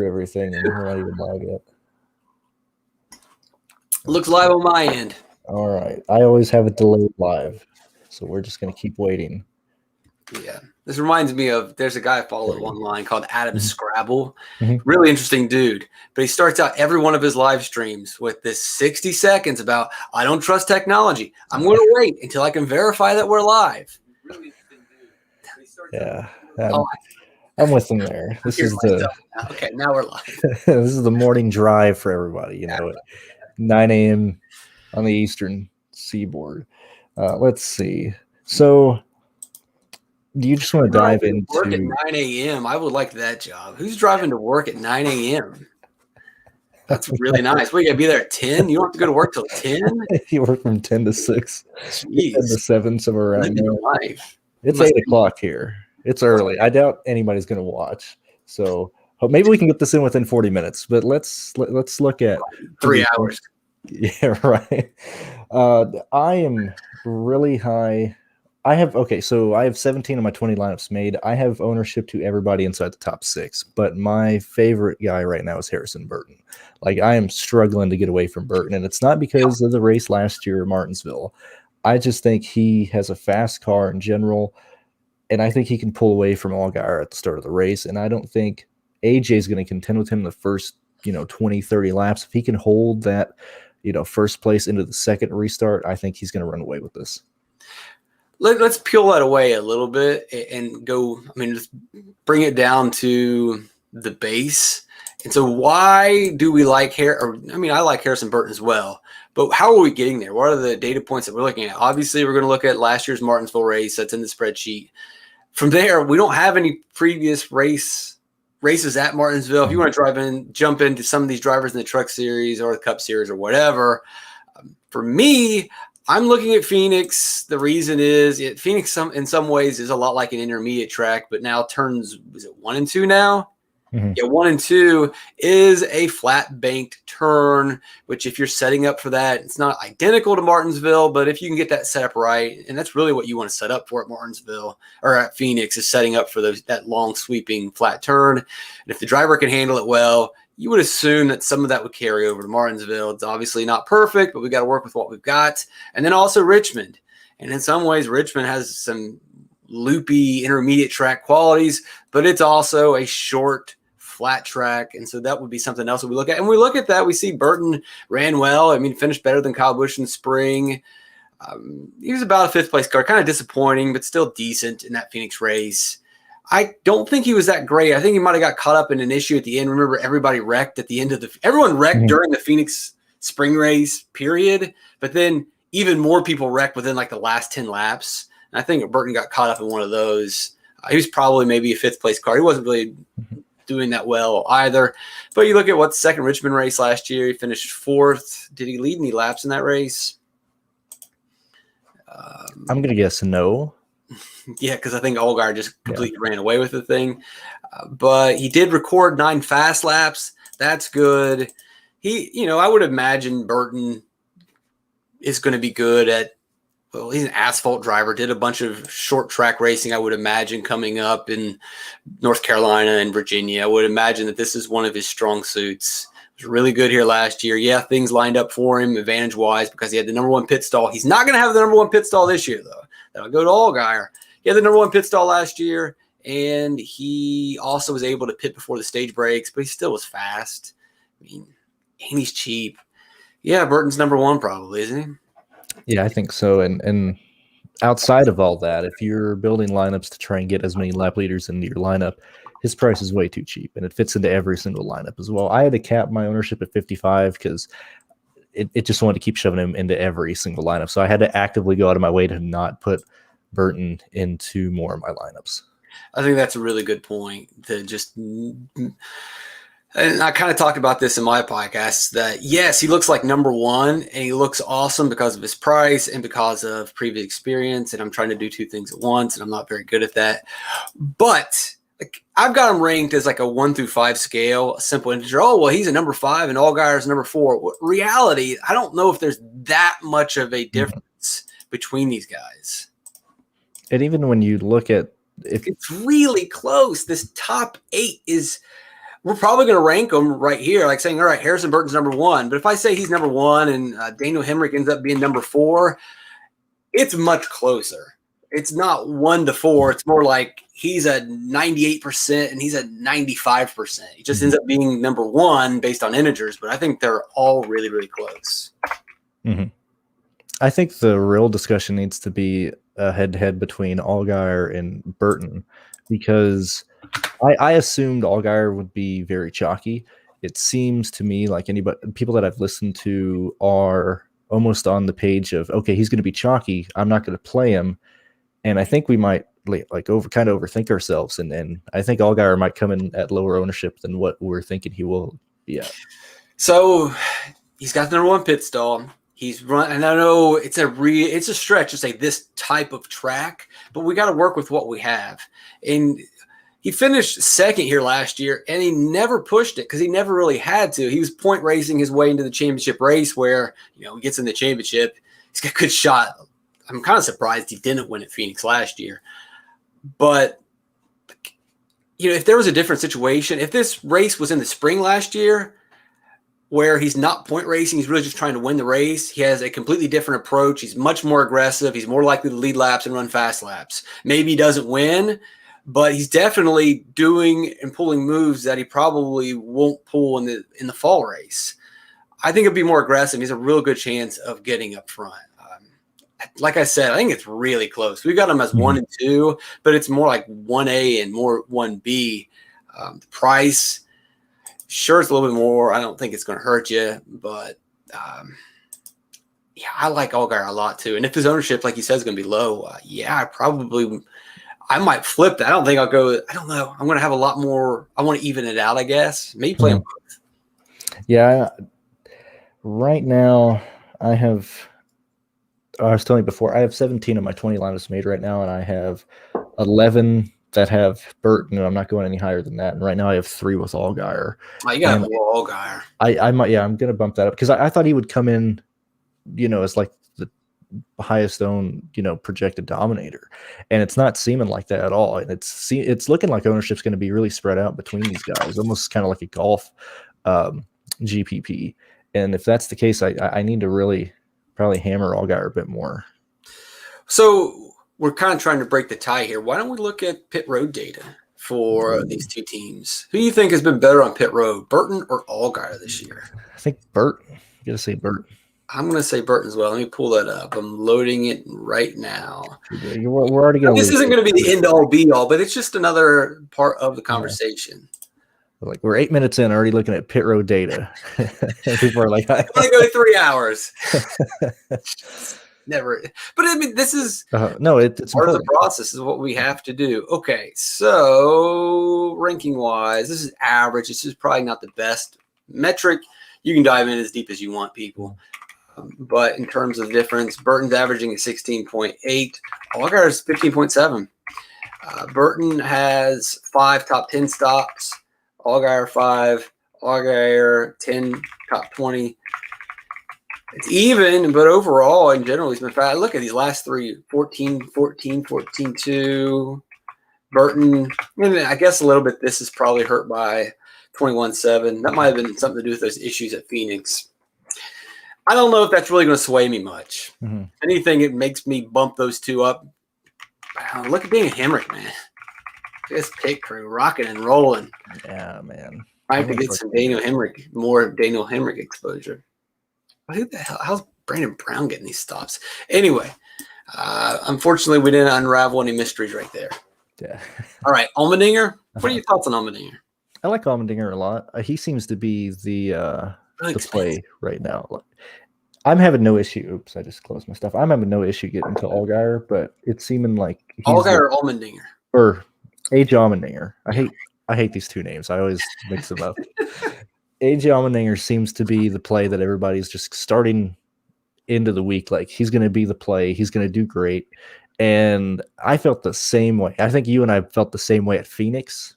everything, and we're not even live yet. Looks live on my end. All right. I always have it delayed live, so we're just going to keep waiting. Yeah. This reminds me of, there's a guy I follow online called Adam Scrabble. Mm-hmm. Really interesting dude. But he starts out every one of his live streams with this 60 seconds about, I don't trust technology. I'm going to wait until I can verify that we're live. Really interesting dude. Yeah. I'm with him there. This is okay, now we're live. This is the morning drive for everybody, at 9 a.m. on the Eastern Seaboard. Let's see. So, do you just want to dive into work at 9 a.m.? I would like that job. Who's driving to work at 9 a.m.? That's really nice. We got to be there at 10. You don't have to go to work till 10. You work from 10 to 6, Jeez. 10 to 7, somewhere around there. Life. It's 8 o'clock here. It's early. I doubt anybody's going to watch. So maybe we can get this in within 40 minutes. But let's look at 3 hours. Yeah, right. I am really high. I have 17 of my 20 lineups made. I have ownership to everybody inside the top 6, but my favorite guy right now is Harrison Burton. Like, I am struggling to get away from Burton, and it's not because of the race last year at Martinsville. I just think he has a fast car in general, and I think he can pull away from Allgaier at the start of the race, and I don't think AJ is going to contend with him in the first 20, 30 laps. If he can hold that first place into the second restart, I think he's going to run away with this. Let's peel that away a little bit and go, just bring it down to the base. And so why do we like I like Harrison Burton as well, but how are we getting there? What are the data points that we're looking at? Obviously, we're going to look at last year's Martinsville race. That's in the spreadsheet. From there, we don't have any previous races at Martinsville. If you want to jump into some of these drivers in the Truck Series or the Cup Series or whatever, for me, I'm looking at Phoenix. The reason is Phoenix in some ways is a lot like an intermediate track, but now turns, is it 1 and 2 now? Mm-hmm. Yeah, 1 and 2 is a flat banked turn, which if you're setting up for that, it's not identical to Martinsville, but if you can get that set up right, and that's really what you want to set up for at Martinsville or at Phoenix, is setting up for that long sweeping flat turn. And if the driver can handle it well, you would assume that some of that would carry over to Martinsville. It's obviously not perfect, but we got to work with what we've got. And then also Richmond. And in some ways, Richmond has some loopy intermediate track qualities, but it's also a short, flat track. And so that would be something else that we look at. And we look at that, we see Burton ran well. Finished better than Kyle Busch in the spring. He was about a 5th place car, kind of disappointing, but still decent in that Phoenix race. I don't think he was that great. I think he might have got caught up in an issue at the end. Remember, everybody wrecked at the end of everyone wrecked during the Phoenix spring race period, but then even more people wrecked within like the last 10 laps. And I think Burton got caught up in one of those. He was probably maybe a 5th place car. He wasn't really doing that well either. But you look at what's second Richmond race last year, he finished 4th. Did he lead any laps in that race? I'm going to guess no. Yeah, because I think Allgaier just completely ran away with the thing. But he did record 9 fast laps. That's good. I would imagine Burton is going to be good at, he's an asphalt driver, did a bunch of short track racing, I would imagine, coming up in North Carolina and Virginia. I would imagine that this is one of his strong suits. He was really good here last year. Yeah, things lined up for him advantage-wise because he had the number 1 pit stall. He's not going to have the number 1 pit stall this year, though. That'll go to Allgaier. He had the number 1 pit stall last year, and he also was able to pit before the stage breaks, but he still was fast. And he's cheap. Yeah, Burton's number 1 probably, isn't he? Yeah, I think so. And outside of all that, if you're building lineups to try and get as many lap leaders into your lineup, his price is way too cheap, and it fits into every single lineup as well. I had to cap my ownership at 55 because it just wanted to keep shoving him into every single lineup. So I had to actively go out of my way to not put Burton into more of my lineups. I think that's a really good point. And I kind of talked about this in my podcast that, yes, he looks like number 1 and he looks awesome because of his price and because of previous experience. And I'm trying to do 2 things at once, and I'm not very good at that. But I've got him ranked as like a 1 through 5 scale, a simple integer. Oh, well, he's a number 5 and Allgaier's number 4. Reality, I don't know if there's that much of a difference between these guys. And even when you look at it's really close. This top 8 is we're probably going to rank them right here, like saying, all right, Harrison Burton's number 1. But if I say he's number 1 and Daniel Hemrick ends up being number 4, it's much closer. It's not 1 to 4. It's more like he's a 98% and he's a 95%. He just ends up being number 1 based on integers, but I think they're all really, really close. I think the real discussion needs to be a head-to-head between Allgaier and Burton, because I assumed Allgaier would be very chalky. It seems to me like people that I've listened to are almost on the page of, okay, he's going to be chalky, I'm not going to play him. And I think we might overthink ourselves, and I think Allgaier might come in at lower ownership than what we're thinking he will be at. So he's got the number 1 pit stall. He's run, and I know it's a stretch to say this type of track, but we got to work with what we have. And he finished 2nd here last year, and he never pushed it because he never really had to. He was point racing his way into the championship race where, he gets in the championship. He's got a good shot. I'm kind of surprised he didn't win at Phoenix last year. But, if there was a different situation, if this race was in the spring last year, where he's not point racing, he's really just trying to win the race. He has a completely different approach. He's much more aggressive. He's more likely to lead laps and run fast laps. Maybe he doesn't win, but he's definitely doing and pulling moves that he probably won't pull in the fall race. I think it'd be more aggressive. He's a real good chance of getting up front. Like I said, I think it's really close. We got him as 1 and 2, but it's more like 1A and more 1B. The price, sure, it's a little bit more. I don't think it's going to hurt you, but I like Allgaier a lot too. And if his ownership, like you said, is going to be low, I might flip that. I don't think I'll go. I don't know. I'm going to have a lot more. I want to even it out, I guess. Maybe play them both. Yeah. Right now, I was telling you before, I have 17 of my 20 lineups made right now, and I have 11 that have Burton, and I'm not going any higher than that. And right now I have 3 with Allgaier. Oh, you got to have Allgaier. I might, I'm going to bump that up because I thought he would come in, as like the highest owned, projected dominator, and it's not seeming like that at all. And it's looking like ownership's going to be really spread out between these guys, almost kind of like a golf GPP. And if that's the case, I need to really probably hammer Allgaier a bit more. So we're kind of trying to break the tie here. Why don't we look at pit road data for these two teams? Who do you think has been better on pit road, Burton or Allgaier this year? I think Burton. You got to say Burton. I'm going to say Burton as well. Let me pull that up. I'm loading it right now. We're already going. This isn't going to be the end all be all, but it's just another part of the conversation. Like we're 8 minutes in, already looking at pit road data. People are like, "I want to go 3 hours." Never, but I mean, this is it's part important. of the process. Is what we have to do. Okay, so ranking wise, this is average. This is probably not the best metric. You can dive in as deep as you want, people. But in terms of difference, Burton's averaging at 16.8. Allgaier is 15.7. Burton has 5 top 10 stops. Allgaier 5. Allgaier 10 top 20. It's even, but overall, in general, he's been fast. Look at these last 3, 14, 14, 14, 2. Burton, and I guess a little bit this is probably hurt by 21-7. That might have been something to do with those issues at Phoenix. I don't know if that's really going to sway me much. Mm-hmm. Anything, it makes me bump those two up. Wow, look at Daniel Hemrick, man. This pit crew rocking and rolling. Yeah, man. I have to get some more Daniel Hemrick exposure. Who the hell? How's Brandon Brown getting these stops? Anyway, unfortunately, we didn't unravel any mysteries right there. Yeah. All right, Allmendinger. What are your thoughts on Allmendinger? I like Allmendinger a lot. He seems to be the play right now. I'm having no issue. Oops, I just closed my stuff. I'm having no issue getting to Allgaier, but it's seeming like Allgaier or Allmendinger or AJ Allmendinger. I hate these two names. I always mix them up. AJ Allmendinger seems to be the play that everybody's just starting into the week. Like he's going to be the play. He's going to do great. And I felt the same way. I think you and I felt the same way at Phoenix.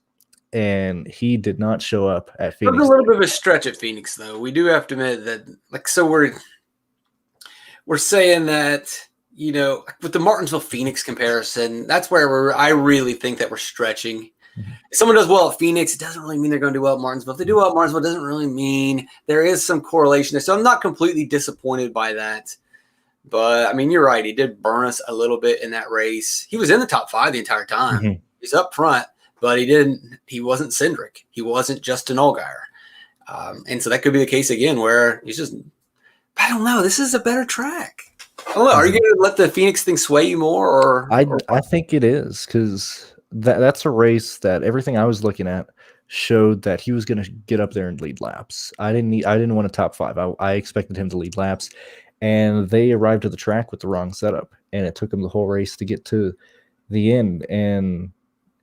And he did not show up at Phoenix. It was a little bit of a stretch at Phoenix, though. We do have to admit that, so we're saying that, with the Martinsville Phoenix comparison, that's where I really think that we're stretching. Mhm. If someone does well at Phoenix, it doesn't really mean they're going to do well at Martinsville. If they do well at Martinsville, it doesn't really mean there is some correlation there. So I'm not completely disappointed by that. But, I mean, you're right. He did burn us a little bit in that race. He was in the top 5 the entire time. Mhm. He's up front, but he wasn't Cindric. He wasn't Justin Allgaier. And so that could be the case again where he's just, I don't know. This is a better track. I don't know. Are you going to let the Phoenix thing sway you more? I think it is, because that's a race that everything I was looking at showed that he was going to get up there and lead laps. I didn't want a top 5. I expected him to lead laps, and they arrived at the track with the wrong setup, and it took them the whole race to get to the end. And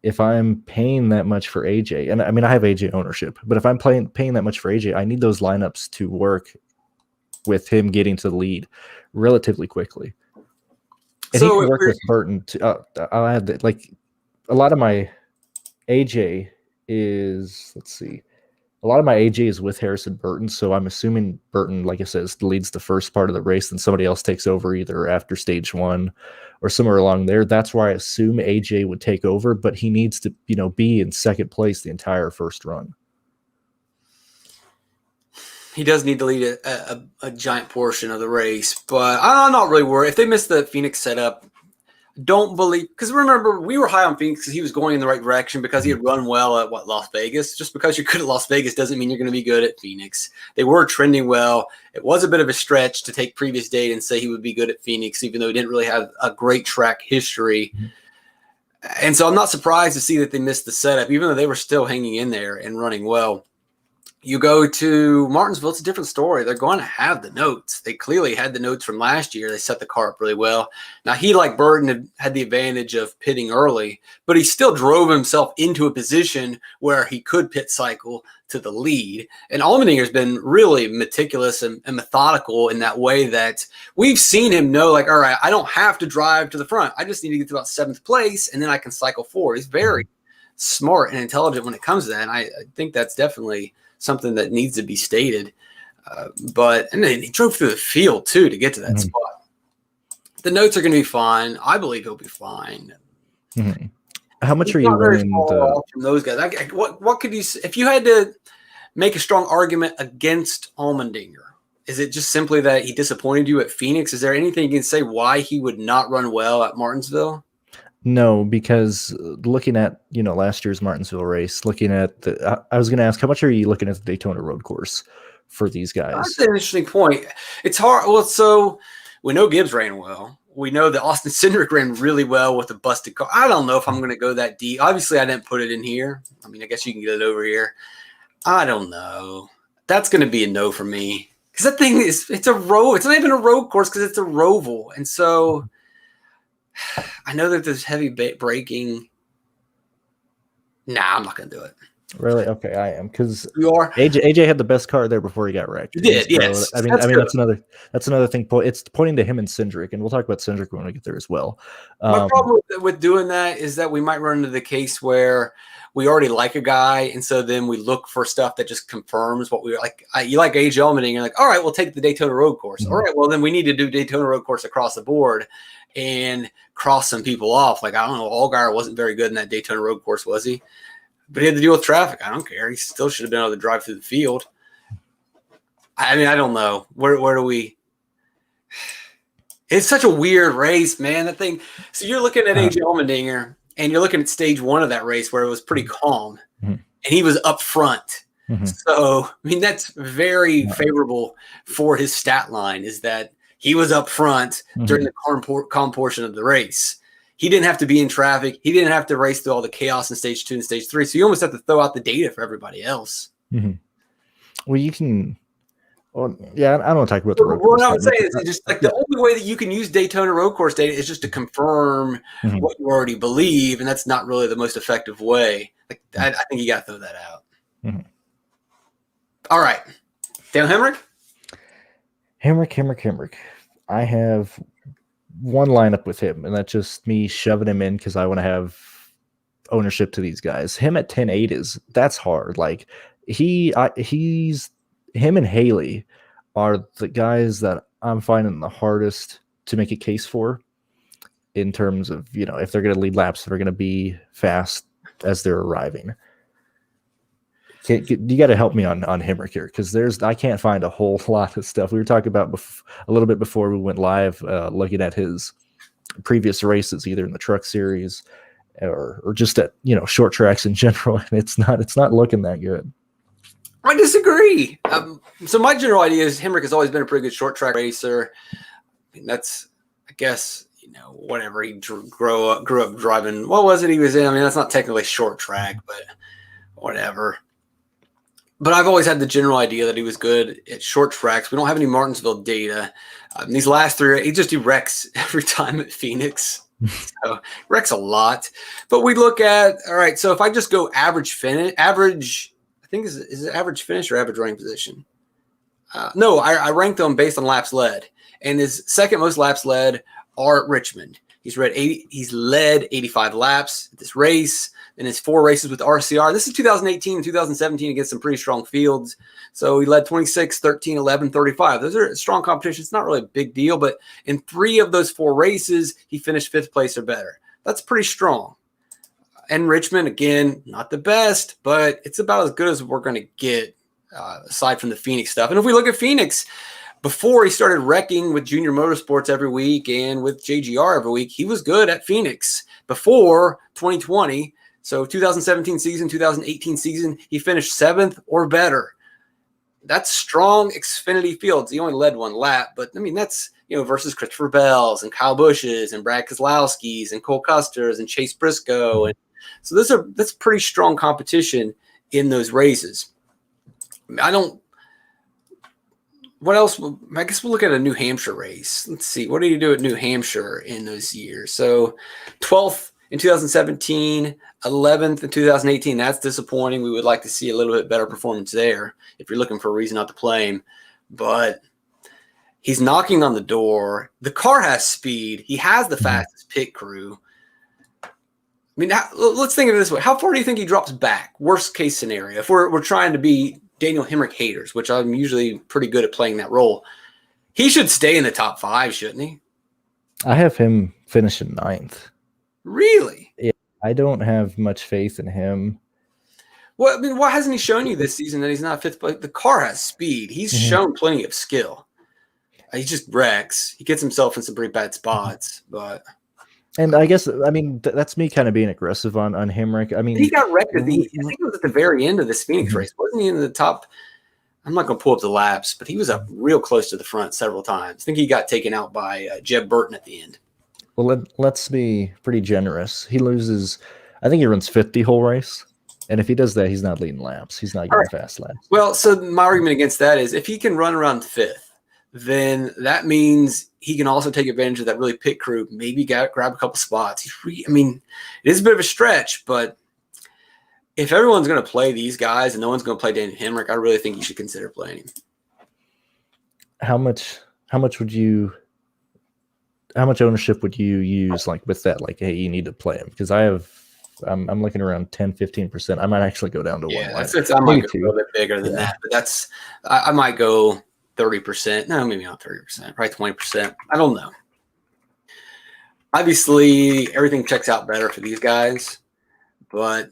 if I'm paying that much for AJ, and I mean I have AJ ownership, but if I'm paying that much for AJ, I need those lineups to work with him getting to the lead relatively quickly. And he can work with Burton. I'll add that, like, a lot of my AJ is, a lot of my AJ is with Harrison Burton, so I'm assuming Burton, like I said, leads the first part of the race, and somebody else takes over either after stage 1 or somewhere along there. That's where I assume AJ would take over, but he needs to, be in second place the entire first run. He does need to lead a giant portion of the race, but I'm not really worried. If they miss the Phoenix setup, don't believe, because remember, we were high on Phoenix because he was going in the right direction because he had run well at Las Vegas. Just because you're good at Las Vegas doesn't mean you're going to be good at Phoenix. They were trending well. It was a bit of a stretch to take previous data and say he would be good at Phoenix, even though he didn't really have a great track history. And so I'm not surprised to see that they missed the setup, even though they were still hanging in there and running well. You go to Martinsville, it's a different story. They're going to have the notes. They clearly had the notes from last year. They set the car up really well. Now, he, like Burton, had the advantage of pitting early, but he still drove himself into a position where he could pit cycle to the lead. And Allmendinger's been really meticulous and methodical in that way that we've seen him know, like, all right, I don't have to drive to the front. I just need to get to about 7th place, and then I can cycle forward. He's very smart and intelligent when it comes to that. And I think that's definitely something that needs to be stated. And then he drove through the field too to get to that spot. The notes are going to be fine. I believe he'll be fine. How much are you willing from those guys? What could you, if you had to make a strong argument against Allmendinger, is it just simply that he disappointed you at Phoenix? Is there anything you can say why he would not run well at Martinsville? No, because looking at, last year's Martinsville race, looking at I was going to ask, how much are you looking at the Daytona road course for these guys? That's an interesting point. It's hard. Well, so we know Gibbs ran well. We know that Austin Cindric ran really well with a busted car. I don't know if I'm going to go that deep. Obviously, I didn't put it in here. I mean, I guess you can get it over here. I don't know. That's going to be a no for me. Because that thing it's a road. It's not even a road course because it's a roval. And so I know that there's heavy braking. Nah, I'm not going to do it. Really? Okay, I am, because you are. AJ had the best car there before he got wrecked. He did, so, yes. I mean that's another thing. It's pointing to him and Cindric, and we'll talk about Cindric when we get there as well. My problem with doing that is that we might run into the case where we already like a guy, and so then we look for stuff that just confirms what we like. You like AJ Allmendinger, you're like, all right, we'll take the Daytona road course. All right, well then we need to do Daytona road course across the board and cross some people off. Like, I don't know, Allgaier wasn't very good in that Daytona road course, was he? But he had to deal with traffic. I don't care. He still should have been able to drive through the field. I mean, I don't know. Where do we? It's such a weird race, man. That thing. So you're looking at AJ Allmendinger, and you're looking at stage 1 of that race where it was pretty calm, and he was up front. So, I mean, that's very favorable for his stat line, is that he was up front during the calm portion of the race. He didn't have to be in traffic. He didn't have to race through all the chaos in stage 2 and stage 3. So you almost have to throw out the data for everybody else. Well, you can. Well, yeah, I don't want to talk about the road course. What I'm saying is just like the only way that you can use Daytona road course data is just to confirm what you already believe, and that's not really the most effective way. Like I think you got to throw that out. All right, Dan Hemrick. Hemrick. I have one lineup with him, and that's just me shoving him in because I want to have ownership to these guys. Him at 10-8 that's hard. Like he's him and Haley are the guys that I'm finding the hardest to make a case for in terms of, if they're going to lead laps, if they're going to be fast, as they're arriving. You got to help me on Hemrick here, because I can't find a whole lot of stuff. We were talking about a little bit before we went live, looking at his previous races, either in the truck series or just at short tracks in general, and it's not looking that good. I disagree. So my general idea is Hemrick has always been a pretty good short track racer. I mean, that's, I guess, whatever he grew up driving. What was it he was in? I mean, that's not technically short track, but whatever. But I've always had the general idea that he was good at short tracks. We don't have any Martinsville data. These last three, he just wrecks every time at Phoenix. So wrecks a lot. But we look at, all right, so if I just go average, I think is it average finish or average running position? No, I ranked them based on laps led. And his second most laps led are at Richmond. He's led 85 laps at this race. In his 4 races with RCR. This is 2018 and 2017 against some pretty strong fields. So he led 26, 13, 11, 35. Those are strong competition. It's not really a big deal, but in 3 of those 4 races, he finished 5th place or better. That's pretty strong. And Richmond, again, not the best, but it's about as good as we're going to get aside from the Phoenix stuff. And if we look at Phoenix, before he started wrecking with Junior Motorsports every week and with JGR every week, he was good at Phoenix. Before 2020, so 2017 season, 2018 season, he finished 7th or better. That's strong Xfinity fields. He only led 1 lap, but I mean, that's, versus Christopher Bell's and Kyle Busch's and Brad Keselowski's and Cole Custer's and Chase Briscoe. And so that's pretty strong competition in those races. What else? I guess we'll look at a New Hampshire race. Let's see. What did he do at New Hampshire in those years? So 12th in 2017, 11th in 2018. That's disappointing. We would like to see a little bit better performance there if you're looking for a reason not to play him. But he's knocking on the door. The car has speed. He has the fastest pit crew. I mean, let's think of it this way. How far do you think he drops back? Worst case scenario. If we're trying to be Daniel Hemrick haters, which I'm usually pretty good at playing that role, he should stay in the top 5, shouldn't he? I have him finishing 9th. Really? Yeah, I don't have much faith in him. Well, I mean, why hasn't he shown you this season that he's not 5th place? The car has speed. He's shown plenty of skill. He just wrecks. He gets himself in some pretty bad spots, but. And I guess, I mean, that's me kind of being aggressive on Hemrick. I mean, he got wrecked I think it was at the very end of this Phoenix race. Wasn't he in the top? I'm not going to pull up the laps, but he was up real close to the front several times. I think he got taken out by Jeb Burton at the end. Well, let's be pretty generous. He loses, I think he runs 50 whole race. And if he does that, he's not leading laps. He's not getting fast laps. Well, so my argument against that is if he can run around 5th, then that means he can also take advantage of that really pit crew, maybe grab a couple spots. I mean, it is a bit of a stretch, but if everyone's going to play these guys and no one's going to play Daniel Hemrick, I really think you should consider playing him. How much ownership would you use with that? Hey, you need to play him, because I'm looking around 10-15%. I might actually go down to 1. I might go a little bit bigger than that, but I might go 30%. No, maybe not 30%, probably 20%. I don't know. Obviously, everything checks out better for these guys, but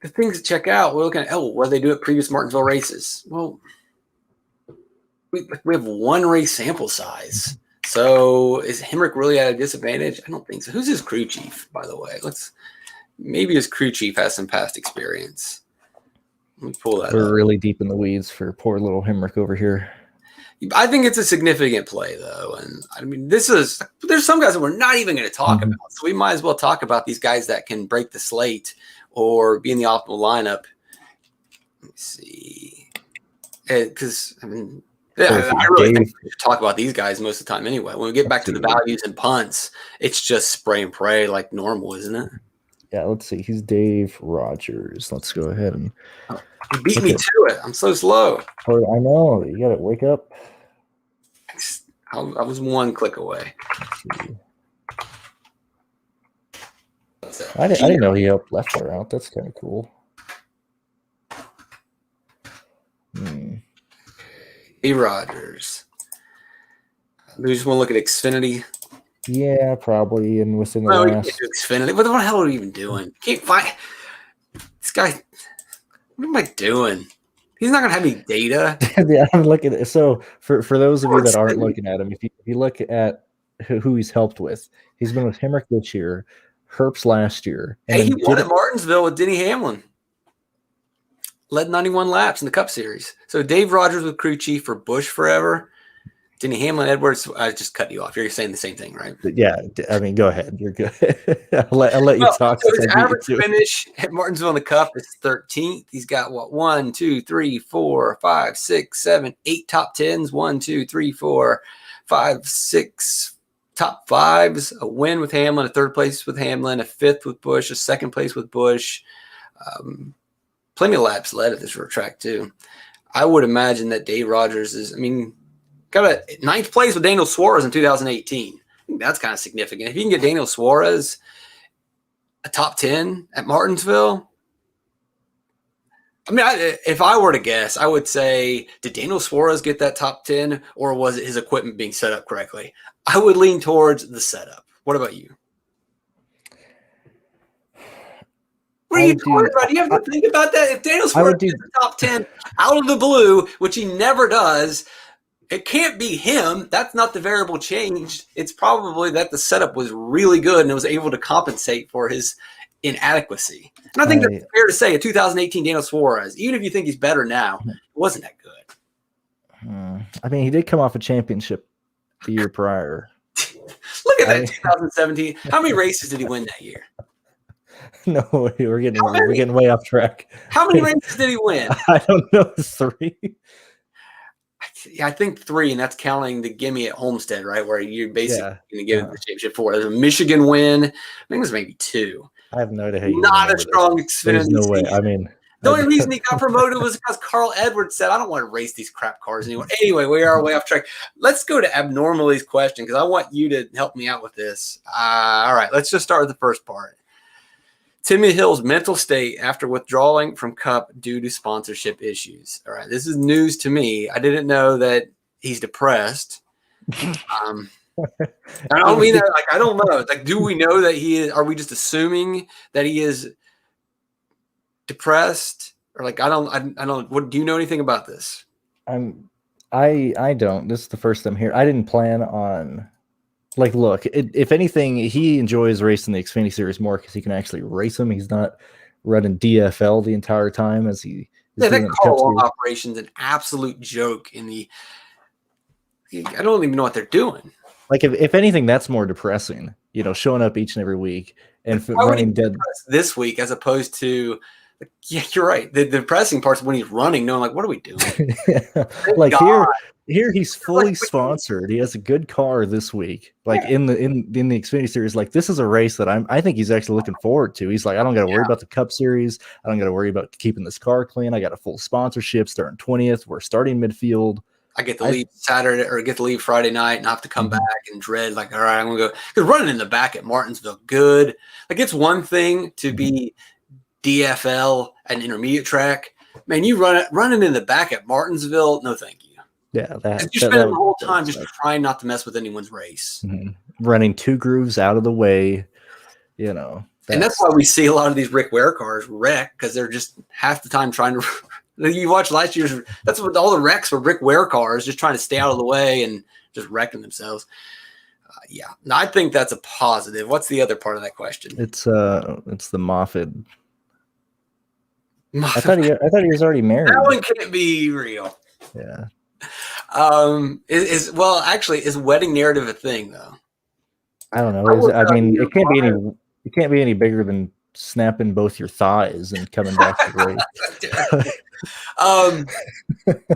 the things that check out, we're looking at, what do they do at previous Martinsville races? Well, we have 1 race sample size. So is Hemrick really at a disadvantage? I don't think so. Who's his crew chief, by the way? Maybe his crew chief has some past experience. Let me pull that up. We're really deep in the weeds for poor little Hemrick over here. I think it's a significant play, though. And I mean, there's some guys that we're not even going to talk about. So we might as well talk about these guys that can break the slate or be in the optimal lineup. Let me see. Because, I mean, I really think we should talk about these guys most of the time anyway. When we get back to the values and punts, it's just spray and pray like normal, isn't it? Yeah, let's see. He's Dave Rogers. Let's go ahead and. You beat me to it. I'm so slow. I know. You got to wake up. I was 1 click away. I didn't know he helped left her out. That's kind of cool. Dave Rogers. We just want to look at Xfinity. Yeah, probably. And within the last. Xfinity. What the hell are we even doing? Can't find. guy, what am I doing? He's not gonna have any data. Yeah, I'm looking at so for those of you that aren't looking at him, if you look at who he's helped with, he's been with Hemrick this year, Herps last year, and Hey, he then won at Martinsville with Denny Hamlin. Led 91 laps in the Cup Series. So Dave Rogers with crew chief for Busch forever. Denny Hamlin, Edwards. I just cut you off. You're saying the same thing, right? Yeah, I mean, go ahead. You're good. I'll let you talk. So his average finish at Martinsville in the Cup is 13th. He's got what? 1, 2, 3, 4, 5, 6, 7, 8 top 10s. 1, 2, 3, 4, 5, 6 top 5s. A win with Hamlin, a 3rd place with Hamlin, a 5th with Busch, a 2nd place with Busch. Plenty of laps led at this track too. I would imagine that Dave Rogers is, got a 9th place with Daniel Suarez in 2018. I think that's kind of significant. If you can get Daniel Suarez a top 10 at Martinsville, if I were to guess, I would say, did Daniel Suarez get that top 10, or was it his equipment being set up correctly? I would lean towards the setup. What about you? What are you talking about? You have to think about that. If Daniel Suarez gets the top 10 out of the blue, which he never does, it can't be him. That's not the variable changed. It's probably that the setup was really good and it was able to compensate for his inadequacy. And I think that's fair to say a 2018 Daniel Suarez, even if you think he's better now, it wasn't that good. He did come off a championship the year prior. Look at that 2017. How many races did he win that year? No, we're getting way off track. How many races did he win? I don't know. 3. I think 3, and that's counting the gimme at Homestead, right? Where you're basically going to give it the championship for. There's a Michigan win. I think it was maybe 2. I have no idea. Not a strong Xfinity. There's no way. The only reason he got promoted was because Carl Edwards said, I don't want to race these crap cars anymore. Anyway, we are way off track. Let's go to Abnormality's question because I want you to help me out with this. All right, let's just start with the first part. Timmy Hill's mental state after withdrawing from Cup due to sponsorship issues. All right, this is news to me. I didn't know that he's depressed. I don't mean that. I don't know. Do we know that he is? Are we just assuming that he is depressed? Or I don't. What do you know anything about this? I don't. This is the first time here. I didn't plan on. Look, if anything, he enjoys racing the Xfinity Series more because he can actually race them. He's not running DFL the entire time as he is doing that call operation's an absolute joke. I don't even know what they're doing. If anything, that's more depressing. Showing up each and every week and running dead this week as opposed to. Yeah, you're right. The depressing part's when he's running, knowing what are we doing? Here he's fully sponsored. He has a good car this week. In the Xfinity Series, this is a race that I think he's actually looking forward to. He's I don't got to worry about the Cup Series. I don't got to worry about keeping this car clean. I got a full sponsorship starting 20th. We're starting midfield. I get to leave Saturday or get to leave Friday night and have to come back and dread all right, I'm gonna go because running in the back at Martinsville, good. It's one thing to be DFL an intermediate track. Man, you running in the back at Martinsville, no thank you. Yeah, you're spending the whole time just trying not to mess with anyone's race. Running 2 grooves out of the way, and that's why we see a lot of these Rick Ware cars wreck because they're just half the time trying to. You watch last year's. That's what all the wrecks were. Rick Ware cars just trying to stay out of the way and just wrecking themselves. No, I think that's a positive. What's the other part of that question? It's the Moffitt. I thought he was already married. That one can't be real. Yeah. Is wedding narrative a thing though? I don't know. It can't be any bigger than snapping both your thighs and coming back to the race.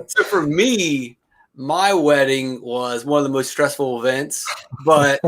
So for me, my wedding was one of the most stressful events. But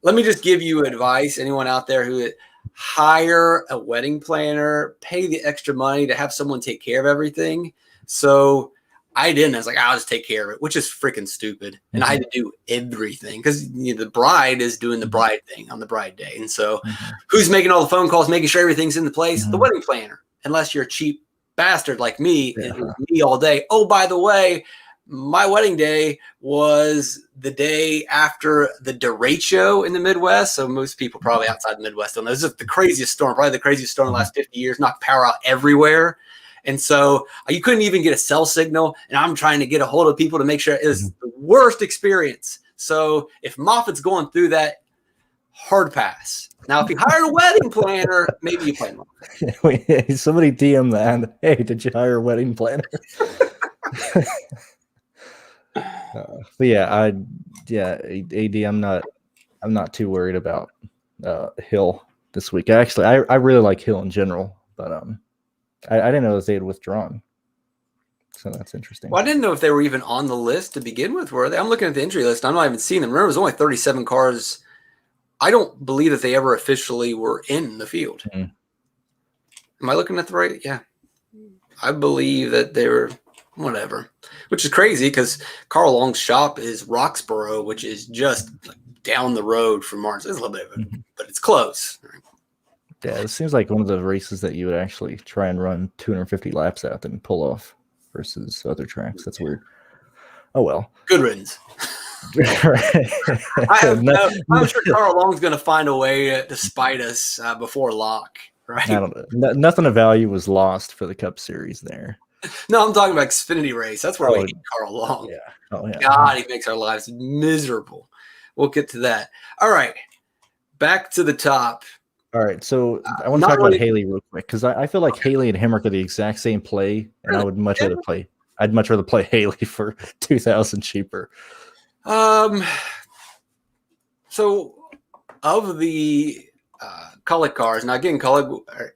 let me just give you advice. Anyone out there who hire a wedding planner, pay the extra money to have someone take care of everything. So I didn't. I was I'll just take care of it, which is freaking stupid. And I had to do everything because the bride is doing the bride thing on the bride day. And so who's making all the phone calls, making sure everything's in the place? The wedding planner, unless you're a cheap bastard like me. It was me all day. Oh, by the way, My wedding day was the day after the derecho in the Midwest. So most people probably outside the Midwest don't know. This is the craziest storm, probably the craziest storm in the last 50 years, knocked power out everywhere. And so you couldn't even get a cell signal. And I'm trying to get a hold of people to make sure it was the worst experience. So if Moffat's going through that, hard pass. Now, if you hired a wedding planner, maybe you play Moffat. Somebody DM that. Hey, did you hire a wedding planner? But yeah, AD. I'm not too worried about Hill this week. Actually, I really like Hill in general, but I didn't know that they had withdrawn, so that's interesting. Well, I didn't know if they were even on the list to begin with. Were they? I'm looking at the entry list. I'm not even seeing them. Remember, it was only 37 cars. I don't believe that they ever officially were in the field. Am I looking at the right? Yeah, I believe that they were. Whatever, which is crazy because Carl Long's shop is Roxborough, which is just like down the road from Martinsville. It's a little bit of it, but it's close. Yeah, it seems like one of the races that you would actually try and run 250 laps at and pull off versus other tracks. That's weird. Oh, well. Good riddance. I'm sure Carl Long's going to find a way to spite us before lock, right? I don't know. Nothing of value was lost for the Cup Series there. No, I'm talking about Xfinity race. That's where we hate Carl Long. Yeah. Oh, yeah. God, he makes our lives miserable. We'll get to that. All right. Back to the top. All right. So I want to talk about Haley real quick because I feel like Haley and Hemrick are the exact same play, and I would much rather play. I'd much rather play Haley for 2,000 cheaper. So of the Cullick cars, now again,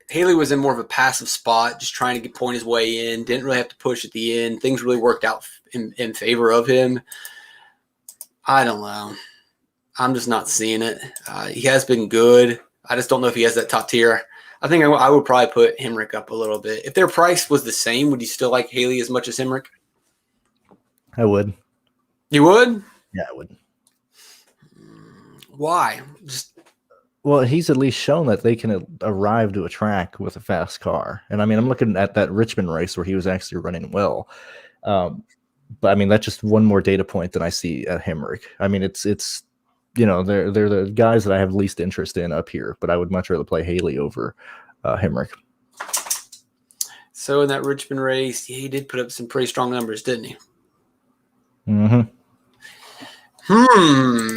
Haley was in more of a passive spot, just trying to point his way in. Didn't really have to push at the end. Things really worked out in favor of him. I don't know. I'm just not seeing it. He has been good. I just don't know if he has that top tier. I think I would probably put Hemrick up a little bit. If their price was the same, would you still like Haley as much as Hemrick? I would. You would? Yeah, I would. Why? Well, he's at least shown that they can arrive to a track with a fast car. And I mean, I'm looking at that Richmond race where he was actually running well. But I mean, that's just one more data point that I see at Hemrick. I mean, it's they're the guys that I have least interest in up here, but I would much rather play Haley over Hemrick. So in that Richmond race, he did put up some pretty strong numbers, didn't he? Mm-hmm.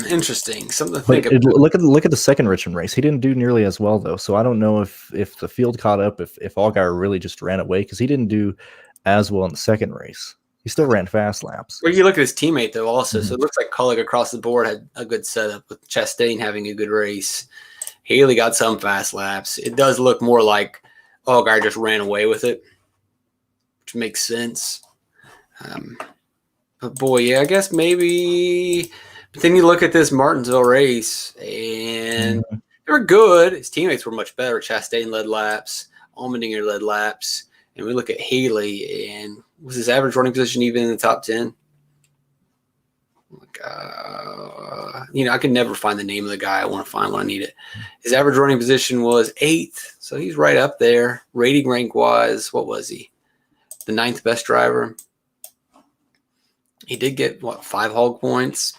Interesting. Something to think about. Look at the second Richmond race. He didn't do nearly as well though. So I don't know if the field caught up, if Allgaier really just ran away because he didn't do as well in the second race. He still ran fast laps. Well, you look at his teammate though also. So it looks like Cullick across the board had a good setup with Chastain having a good race. Haley got some fast laps. It does look more like Allgaier just ran away with it, which makes sense. But boy, yeah, I guess maybe. But then you look at this Martinsville race, and they were good. His teammates were much better. Chastain led laps, Allmendinger led laps, and we look at Haley, and was his average running position even in the top 10? I can never find the name of the guy I want to find when I need it. His average running position was 8th, so he's right up there. Rating rank wise, what was he? The 9th best driver. He did get 5 hog points.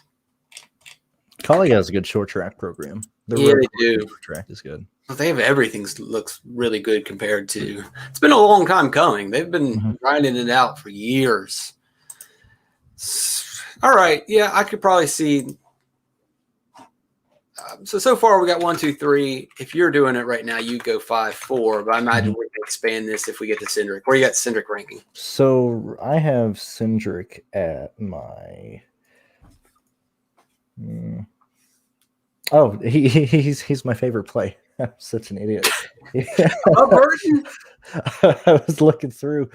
Colleague has a good short track program. They do. Short track is good. Well, they have everything looks really good compared to. It's been a long time coming. They've been grinding it out for years. All right, yeah, I could probably see. So far we got 1, 2, 3. If you're doing it right now, you go 5, 4. But I imagine we're going to expand this if we get to Cindric. Where you got Cindric ranking? So I have Cindric at my. Oh, he's my favorite play. I'm such an idiot. I was looking through.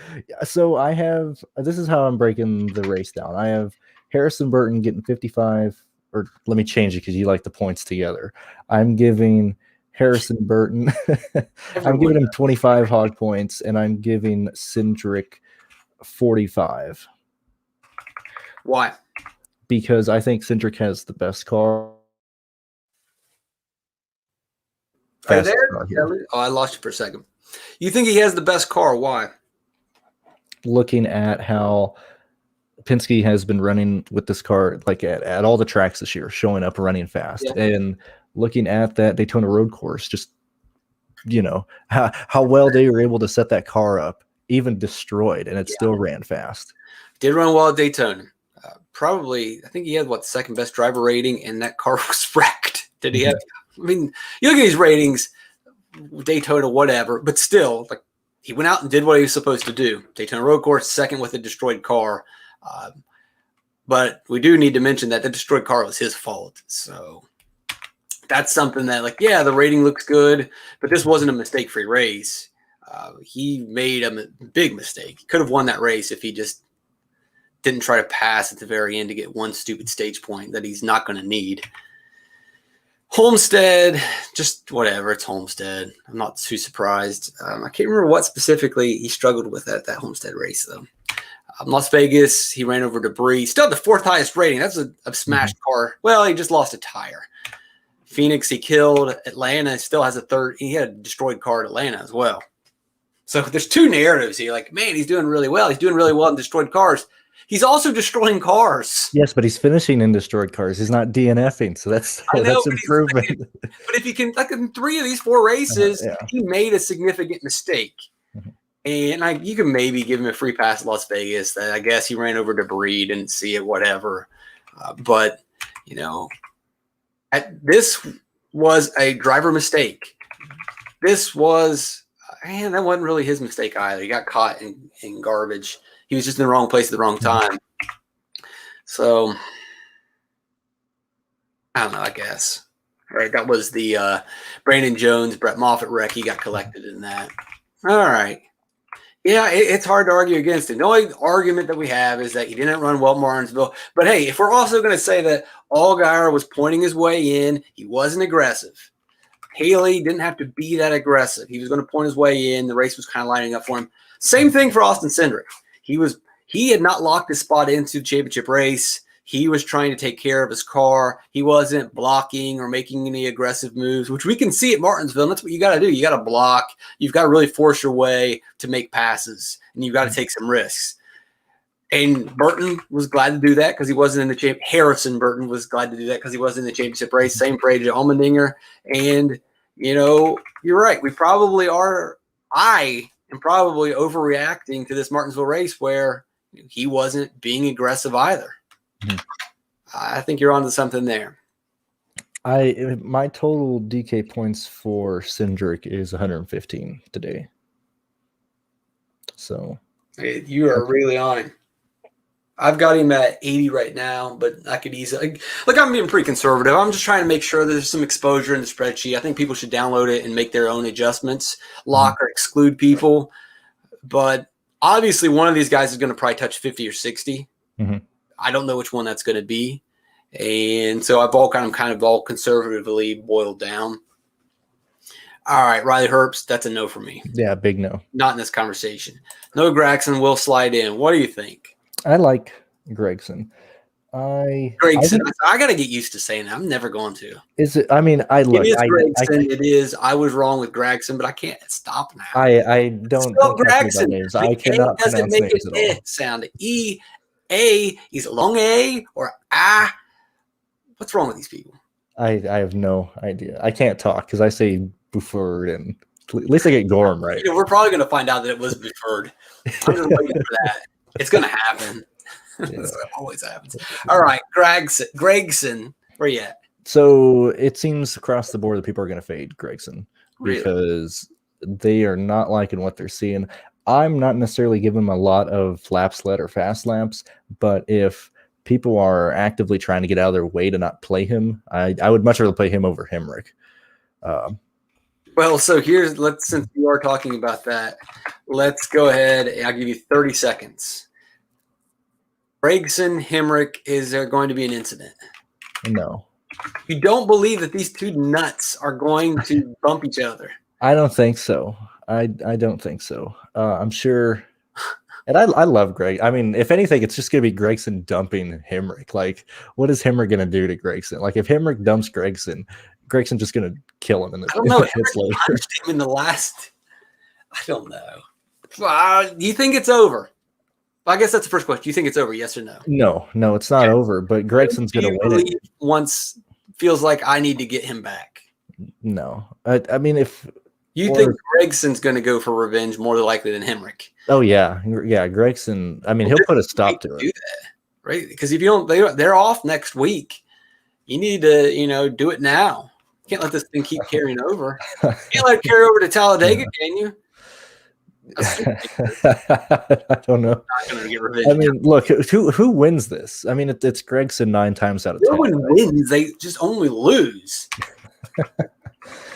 So I have. This is how I'm breaking the race down. I have Harrison Burton getting 55. Or let me change it because you like the points together. I'm giving Harrison Burton. I'm giving him 25 hog points, and I'm giving Cindric 45. Why? Because I think Cindric has the best car. Are you there? Oh, I lost you for a second. You think he has the best car? Why? Looking at how Penske has been running with this car like at all the tracks this year, showing up running fast. Yeah. And looking at that Daytona road course, just how well they were able to set that car up, even destroyed, and it still ran fast. Did run well at Daytona. Probably, I think he had second best driver rating, and that car was wrecked. Did he have? I mean, you look at these ratings, Daytona, whatever, but still, like, he went out and did what he was supposed to do. Daytona road course, second with a destroyed car. But we do need to mention that the destroyed car was his fault. So that's something that, like, yeah, the rating looks good, but this wasn't a mistake-free race. He made a big mistake. He could have won that race if he just didn't try to pass at the very end to get one stupid stage point that he's not going to need. Homestead, just whatever. It's Homestead. I'm not too surprised. I can't remember what specifically he struggled with at that Homestead race, though. Las Vegas, he ran over debris. Still the fourth highest rating. That's a smashed car. Well, he just lost a tire. Phoenix, he killed. Atlanta still has a third. He had a destroyed car at Atlanta as well. So there's two narratives here. Like, man, he's doing really well. He's doing really well in destroyed cars. He's also destroying cars. Yes, but he's finishing in destroyed cars. He's not DNFing, so that's improvement. But if you can, like, in 3 of these 4 races, he made a significant mistake. And you can maybe give him a free pass at Las Vegas. That I guess he ran over debris, didn't see it, whatever. But, this was a driver mistake. This was, that wasn't really his mistake either. He got caught in garbage. He was just in the wrong place at the wrong time. So, I don't know, I guess. Right, that was the Brandon Jones, Brett Moffitt wreck. He got collected in that. All right. Yeah, it's hard to argue against it. The only argument that we have is that he didn't run well at Martinsville. But, hey, if we're also going to say that Allgaier was pointing his way in, he wasn't aggressive. Haley didn't have to be that aggressive. He was going to point his way in. The race was kind of lining up for him. Same thing for Austin Cindric. He had not locked his spot into the championship race. He was trying to take care of his car. He wasn't blocking or making any aggressive moves, which we can see at Martinsville. And that's what you got to do. You got to block. You've got to really force your way to make passes, and you've got to take some risks. And Burton was glad to do that because he wasn't in the champ. Harrison Burton was glad to do that because he wasn't in the championship race. Same for AJ Allmendinger. And, you're right. We probably are. I am probably overreacting to this Martinsville race where he wasn't being aggressive either. I think you're onto something there. My total DK points for Cindric is 115 today. So you are really on him. I've got him at 80 right now, but I could easily I'm being pretty conservative. I'm just trying to make sure there's some exposure in the spreadsheet. I think people should download it and make their own adjustments, lock or exclude people. But obviously, one of these guys is going to probably touch 50 or 60. I don't know which one that's going to be. And so I've all kind of conservatively boiled down. All right, Riley Herbst, that's a no for me. Yeah, big no. Not in this conversation. No Gragson will slide in. What do you think? I like Gregson. I got to get used to saying that. I'm never going to. Is it? I mean, it is Gregson. It is. I was wrong with Gregson, but I can't stop now. I don't. Gregson. Names. I cannot doesn't make it sound E-A. Is it long A or A? What's wrong with these people? I have no idea. I can't talk because I say Buford, and at least I get Gorm right. We're probably going to find out that it was Buford. I'm just waiting for that. It's going to happen. Yeah. It always happens. All right, Gregson, where you at? So it seems across the board that people are going to fade Gregson because they are not liking what they're seeing. I'm not necessarily giving him a lot of laps led or fast laps, but if people are actively trying to get out of their way to not play him, I would much rather play him over Hemrick. Well, so since you are talking about that, let's go ahead and I'll give you 30 seconds. Gregson, Hemrick, is there going to be an incident? No. You don't believe that these two nuts are going to bump each other? I don't think so. I don't think so. I'm sure. And I love Greg. I mean, if anything, it's just going to be Gregson dumping Hemrick. Like, what is Hemrick going to do to Gregson? Like, if Hemrick dumps Gregson, Gregson's just going to kill him in the. I don't know. Hemrick punched him in the last. I don't know. Do you think it's over? I guess that's the first question. Do you think it's over? Yes or no? No, it's not over. But Gregson's going to win it. Once feels like I need to get him back. No, I mean if you think Gregson's going to go for revenge more likely than Hemrick. Oh yeah, Gregson. I mean, he'll put a stop to it. Do that, right? Because if you don't, they're off next week. You need to, do it now. You can't let this thing keep carrying over. You can't let it carry over to Talladega, can you? I don't know. I mean, look, who wins this? I mean, it's Gregson 9 times out of 10. No one wins; they just only lose.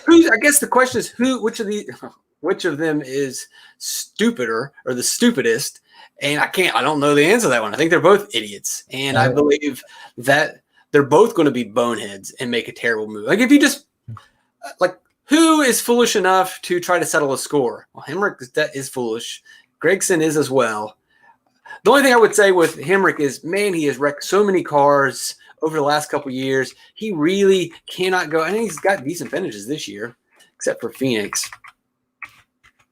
I guess the question is which of them is stupider or the stupidest? And I don't know the answer to that one. I think they're both idiots, and I believe that they're both going to be boneheads and make a terrible move. Like if you just who is foolish enough to try to settle a score? Well, Hemrick is foolish. Gregson is as well. The only thing I would say with Hemrick is, man, he has wrecked so many cars over the last couple of years. He really cannot go. I think he's got decent finishes this year, except for Phoenix.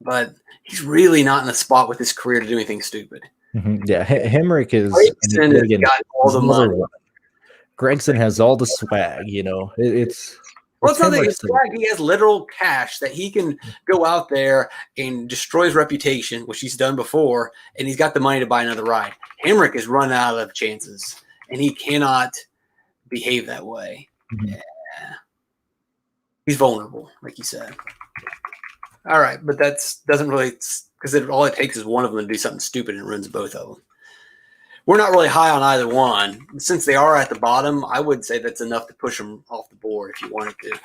But he's really not in a spot with his career to do anything stupid. Mm-hmm. Yeah, Hemrick is. Gregson has got all the money. Gregson has all the swag. It's. Well, it's not that he's swag. He has literal cash that he can go out there and destroy his reputation, which he's done before, and he's got the money to buy another ride. Hemrick is run out of chances, and he cannot behave that way. Mm-hmm. Yeah. He's vulnerable, like you said. All right, but doesn't really, because all it takes is one of them to do something stupid and it ruins both of them. We're not really high on either one. Since they are at the bottom, I would say that's enough to push them off the board if you wanted to.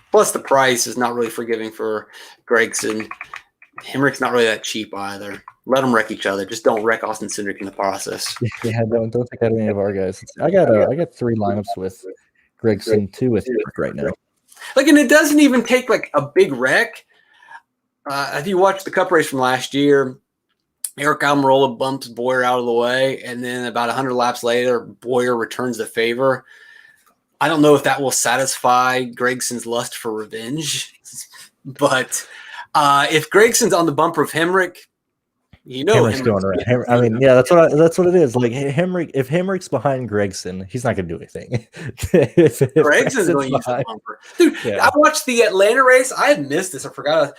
Plus, the price is not really forgiving for Gregson. Hemrick's not really that cheap either. Let them wreck each other. Just don't wreck Austin Cindric in the process. Yeah, don't take out any of our guys. I got 3 lineups with Gregson, 2 with Hemrick right now. And it doesn't even take a big wreck. If you watch the Cup race from last year, Eric Almirola bumps Boyer out of the way, and then about 100 laps later, Boyer returns the favor. I don't know if that will satisfy Gregson's lust for revenge, but if Gregson's on the bumper of Hemrick, Hemrick's going around. I mean, yeah, that's what it is. Like Hemrick, if Hemrick's behind Gregson, he's not going to do anything. if Gregson's going to use the bumper, dude. Yeah. I watched the Atlanta race. I had missed this. I forgot.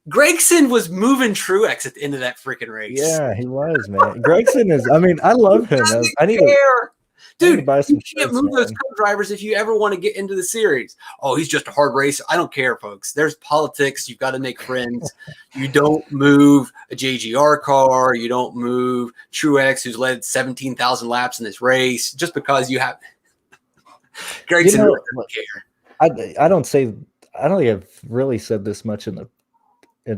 Gregson was moving Truex at the end of that freaking race. Yeah, he was, man. Gregson is. I mean, I love him. I need to buy some. You can't move those co-drivers if you ever want to get into the series. Oh, he's just a hard racer. I don't care, folks. There's politics. You've got to make friends. You don't move a JGR car. You don't move Truex, who's led 17,000 laps in this race, just because you have. Gregson really doesn't care. I don't think I've really said this much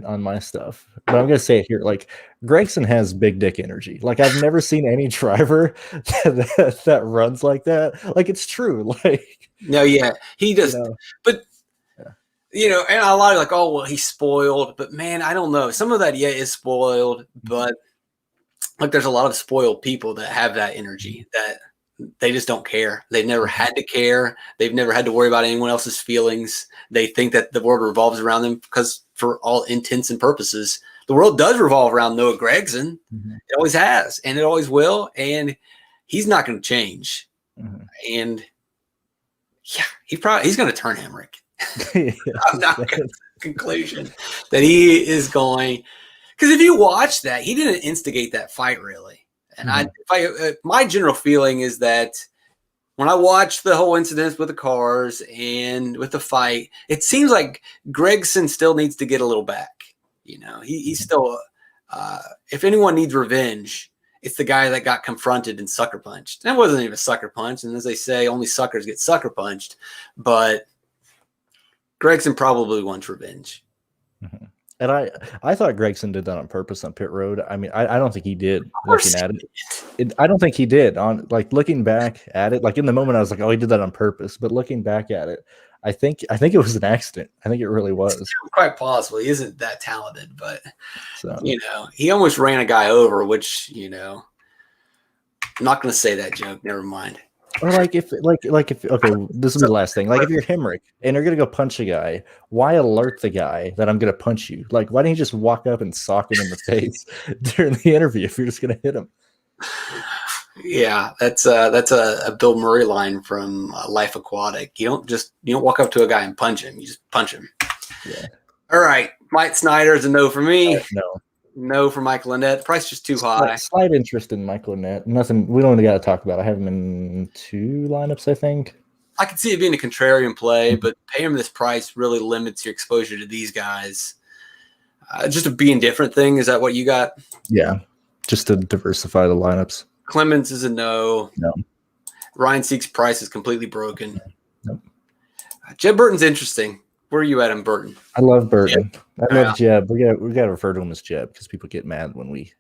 on my stuff, but I'm gonna say it here. Like Gregson has big dick energy. Like I've never seen any driver that runs like that. Like it's true. Like no, yeah, he does. But and a lot of oh well, he's spoiled. But man, I don't know. Some of that is spoiled. But there's a lot of spoiled people that have that energy that they just don't care. They've never had to care. They've never had to worry about anyone else's feelings. They think that the world revolves around them because, for all intents and purposes, the world does revolve around Noah Gragson. Mm-hmm. It always has, and it always will. And he's not going to change. Mm-hmm. And yeah, he's going to turn Hemrick. I'm not going to conclusion that he is going. Because if you watch that, he didn't instigate that fight really. And my general feeling is that when I watch the whole incidents with the cars and with the fight, it seems like Gregson still needs to get a little back. He's still, if anyone needs revenge, it's the guy that got confronted and sucker punched. That wasn't even a sucker punch. And as they say, only suckers get sucker punched. But Gregson probably wants revenge. Mm-hmm. And I thought Gregson did that on purpose on pit road. I mean, I don't think he did. Looking at it, I don't think he did. On looking back at it, in the moment, I was like, "Oh, he did that on purpose." But looking back at it, I think it was an accident. I think it really was. It's quite possible. He isn't that talented, but he almost ran a guy over. Which I'm not going to say that joke. Never mind. Or like if okay, this will be the last thing. Like if you're Hemrick and you're gonna go punch a guy, why alert the guy that I'm gonna punch you? Like why don't you just walk up and sock him in the face during the interview if you're just gonna hit him? Yeah, that's a Bill Murray line from Life Aquatic. You don't walk up to a guy and punch him. You just punch him. Yeah. All right, Mike Snyder is a no for me. No. No for Michael Lynette. The price is just too high. Slight interest in Michael Lynette. Nothing. We don't got to talk about. I have him in 2 lineups, I think. I can see it being a contrarian play, but paying him this price really limits your exposure to these guys. Just a being different thing. Is that what you got? Yeah, just to diversify the lineups. Clemens is a no. No. Ryan Seek's price is completely broken. Nope. Jeb Burton's interesting. Where are you at in Burton? I love Burton. Jeb. I love Jeb. We got to refer to him as Jeb because people get mad when we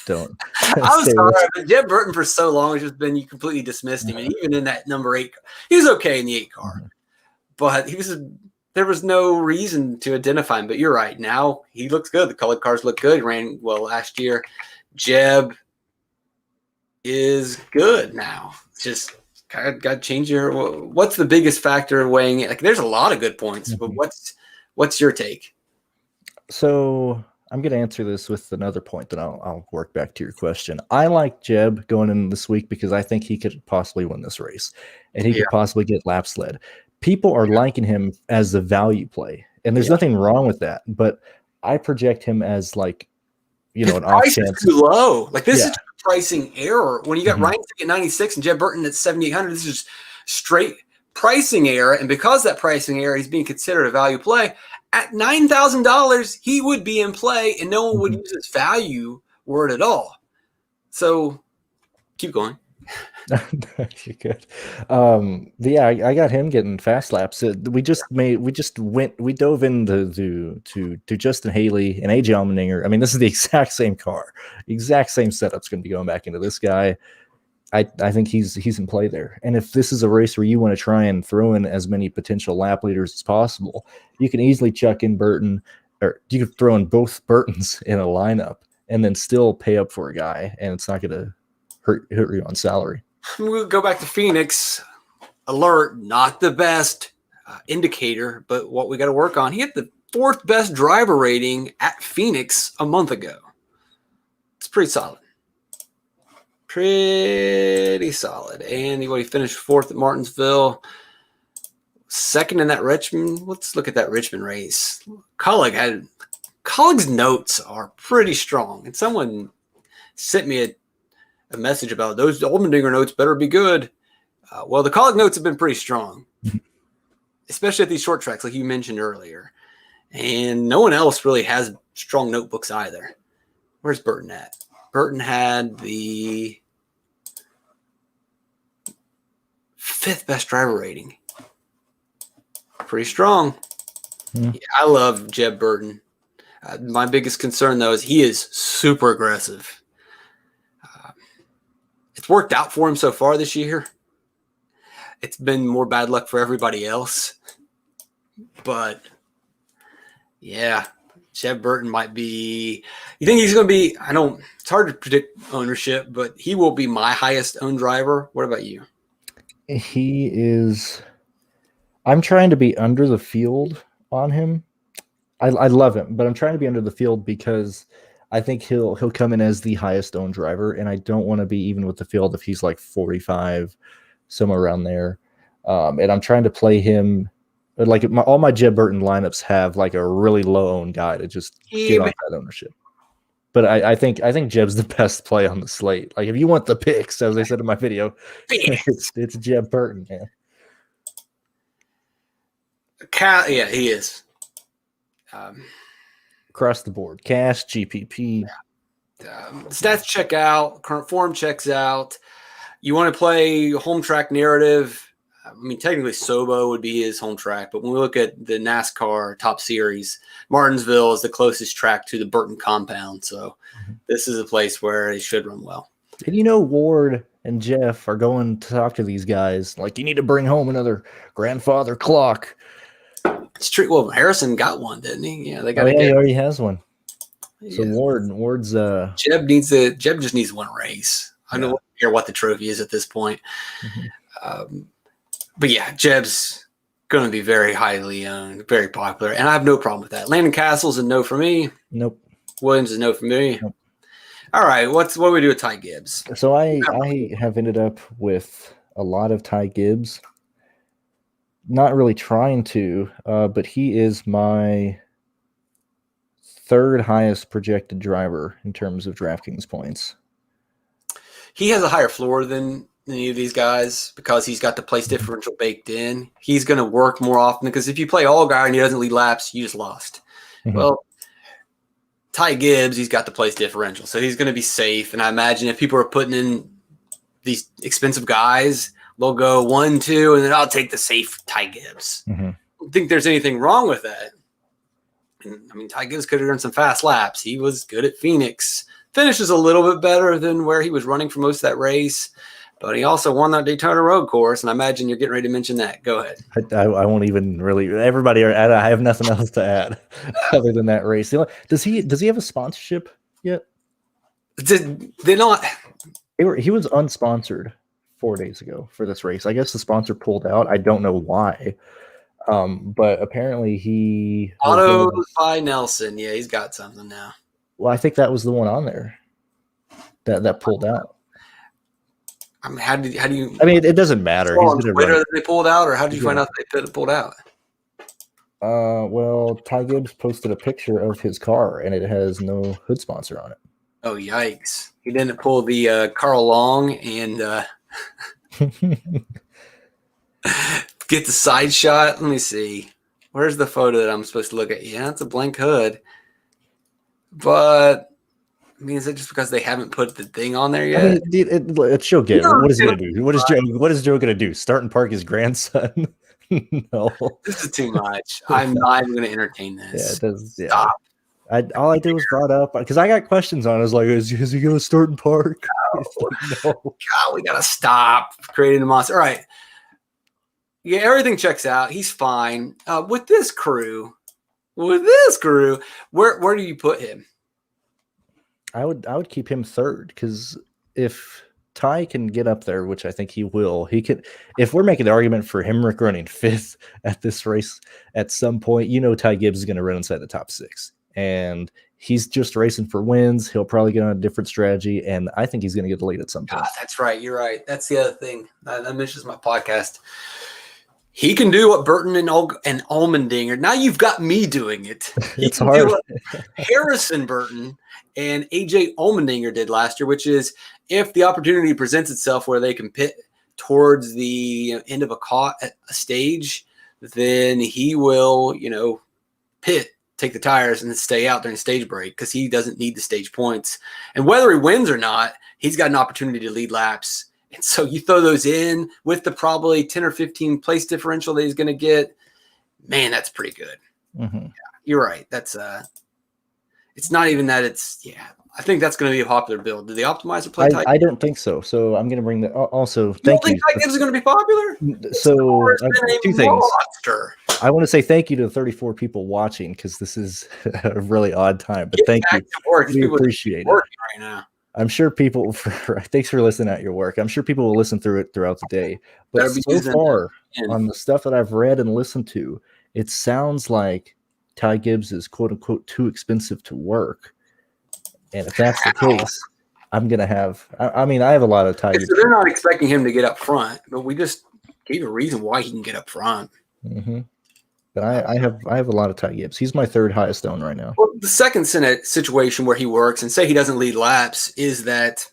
don't. I'm sorry, but Jeb Burton for so long has just been, you completely dismissed him. And even in that number 8, he was okay in the 8 car, but there was no reason to identify him. But you're right. Now he looks good. The colored cars look good. He ran well last year. Jeb is good now. Just got to change your. What's the biggest factor of weighing it? Like, there's a lot of good points, but what's your take? So I'm going to answer this with another point that I'll work back to your question. I like Jeb going in this week because I think he could possibly win this race, and he could possibly get laps led. People are liking him as the value play, and there's nothing wrong with that. But I project him as like, an off chance. Too low. Like this is pricing error. When you got Ryan Seek at 96 and Jeb Burton at 7,800, this is straight pricing error. And because that pricing error, he's being considered a value play. At $9,000, he would be in play, and no one would use his value word at all. So keep going. You could. I got him getting fast laps. We dove into to Justin Haley and AJ Allmendinger. I mean, this is the exact same car, exact same setup's going to be going back into this guy. I think he's in play there. And if this is a race where you want to try and throw in as many potential lap leaders as possible, you can easily chuck in Burton, or you could throw in both Burtons in a lineup and then still pay up for a guy, and it's not going to hurt you on salary. We'll go back to Phoenix. Alert, not the best indicator, but what we got to work on. He had the 4th best driver rating at Phoenix a month ago. It's pretty solid. Pretty solid. And he finished 4th at Martinsville, 2nd in that Richmond. Let's look at that Richmond race. Colleague's notes are pretty strong. And someone sent me a message about those Allmendinger notes better be good. Well, the Colleague notes have been pretty strong, especially at these short tracks, like you mentioned earlier. And no one else really has strong notebooks either. Where's Burton at? Burton had the 5th best driver rating. Pretty strong. Yeah, I love Jeb Burton. My biggest concern, though, is he is super aggressive. It's worked out for him so far this year. It's been more bad luck for everybody else. But, yeah, Jeb Burton might be – you think he's going to be – it's hard to predict ownership, but he will be my highest owned driver. What about you? He is – I'm trying to be under the field on him. I love him, but I'm trying to be under the field because I think he'll come in as the highest owned driver, and I don't want to be even with the field if he's like 45, somewhere around there. And I'm trying to play him – like all my Jeb Burton lineups have like a really low owned guy to just get off that ownership. But I think Jeb's the best play on the slate. Like if you want the picks, as I said in my video, it's Jeb Burton, man. Yeah, he is. Across the board, cash, GPP. Stats check out. Current form checks out. You want to play home track narrative. I mean, technically, Sobo would be his home track, but when we look at the NASCAR Top Series, Martinsville is the closest track to the Burton compound. So this is a place where he should run well. And Ward and Jeff are going to talk to these guys like, you need to bring home another grandfather clock. It's true. Well, Harrison got one, didn't he? Yeah, they got. He already has one. So Yeah. Ward's Jeb just needs one race. I don't care what the trophy is at this point. But yeah, Jeb's going to be very highly owned, very popular, and I have no problem with that. Landon Castle's a no for me. Nope. Williams is a no for me. Nope. All right, what do we do with Ty Gibbs? So I have ended up with a lot of Ty Gibbs. Not really trying to, but he is my third highest projected driver in terms of DraftKings points. He has a higher floor than any of these guys because he's got the place differential baked in. He's going to work more often because if you play all guy and he doesn't lead laps, you just lost. Mm-hmm. Well, Ty Gibbs, he's got the place differential, so he's going to be safe. And I imagine if people are putting in these expensive guys, they'll go 1, 2, and then I'll take the safe Ty Gibbs. Mm-hmm. I don't think there's anything wrong with that. I mean, Ty Gibbs could have earned some fast laps. He was good at Phoenix. Finishes a little bit better than where he was running for most of that race, but he also won that Daytona road course, and I imagine you're getting ready to mention that. Go ahead. I won't even really. Everybody, I have nothing else to add other than that race. Does he have a sponsorship yet? They're not. He was unsponsored 4 days ago for this race. I guess the sponsor pulled out. I don't know why, but apparently he auto by Nelson. Yeah, he's got something now. Well, I think that was the one on there that pulled out. I mean, how do you? I mean, it doesn't matter. He's on Twitter that they pulled out, or how did you find out they pulled out? Well, Ty Gibbs posted a picture of his car, and it has no hood sponsor on it. Oh, yikes! He didn't pull the Carl Long and get the side shot. Let me see. Where's the photo that I'm supposed to look at? Yeah, it's a blank hood. But I mean, is it just because they haven't put the thing on there yet? I mean, it's Joe Gibbs. What is he gonna do? What is Joe gonna do? Start and park his grandson? No, this is too much. I'm not even gonna entertain this. Yeah, it does. Yeah. Stop. All I did was brought up because I got questions on it. I was like, is he gonna start and park? No. God, we gotta stop creating a monster. All right. Yeah, everything checks out. He's fine. With this crew, where do you put him? I would keep him third because if Ty can get up there, which I think he will, he could. If we're making the argument for him running fifth at this race at some point, Ty Gibbs is going to run inside the top 6, and he's just racing for wins. He'll probably get on a different strategy, and I think he's going to get the lead at some point. God, that's right. You're right. That's the other thing. That mentions my podcast. He can do what Burton and Allmendinger. Now you've got me doing it. It's hard. Harrison Burton and AJ Allmendinger did last year, which is if the opportunity presents itself where they can pit towards the end of a stage, then he will, pit, take the tires, and then stay out during stage break because he doesn't need the stage points. And whether he wins or not, he's got an opportunity to lead laps. And so you throw those in with the probably 10 or 15 place differential that he's going to get. Man, that's pretty good. Mm-hmm. Yeah, you're right. That's it's not even that I think that's going to be a popular build. Do the optimizer play Ty? I don't think so. So I'm going to bring that. Also, thank you. Think Ty Gibbs is going to be popular? So 2 things. Monster. I want to say thank you to the 34 people watching because this is a really odd time. But thank you. We appreciate it. Right now. I'm sure people. Thanks for listening at your work. I'm sure people will listen through it throughout the day. But so far, on the stuff that I've read and listened to, it sounds like Ty Gibbs is "quote unquote" too expensive to work. And if that's the case, I'm gonna have. I mean, I have a lot of Ty Gibbs. So they're not expecting him to get up front, but we just gave a reason why he can get up front. Mm-hmm. But I have a lot of Ty Gibbs. He's my third highest owned right now. Well, the second situation where he works and say he doesn't lead laps is that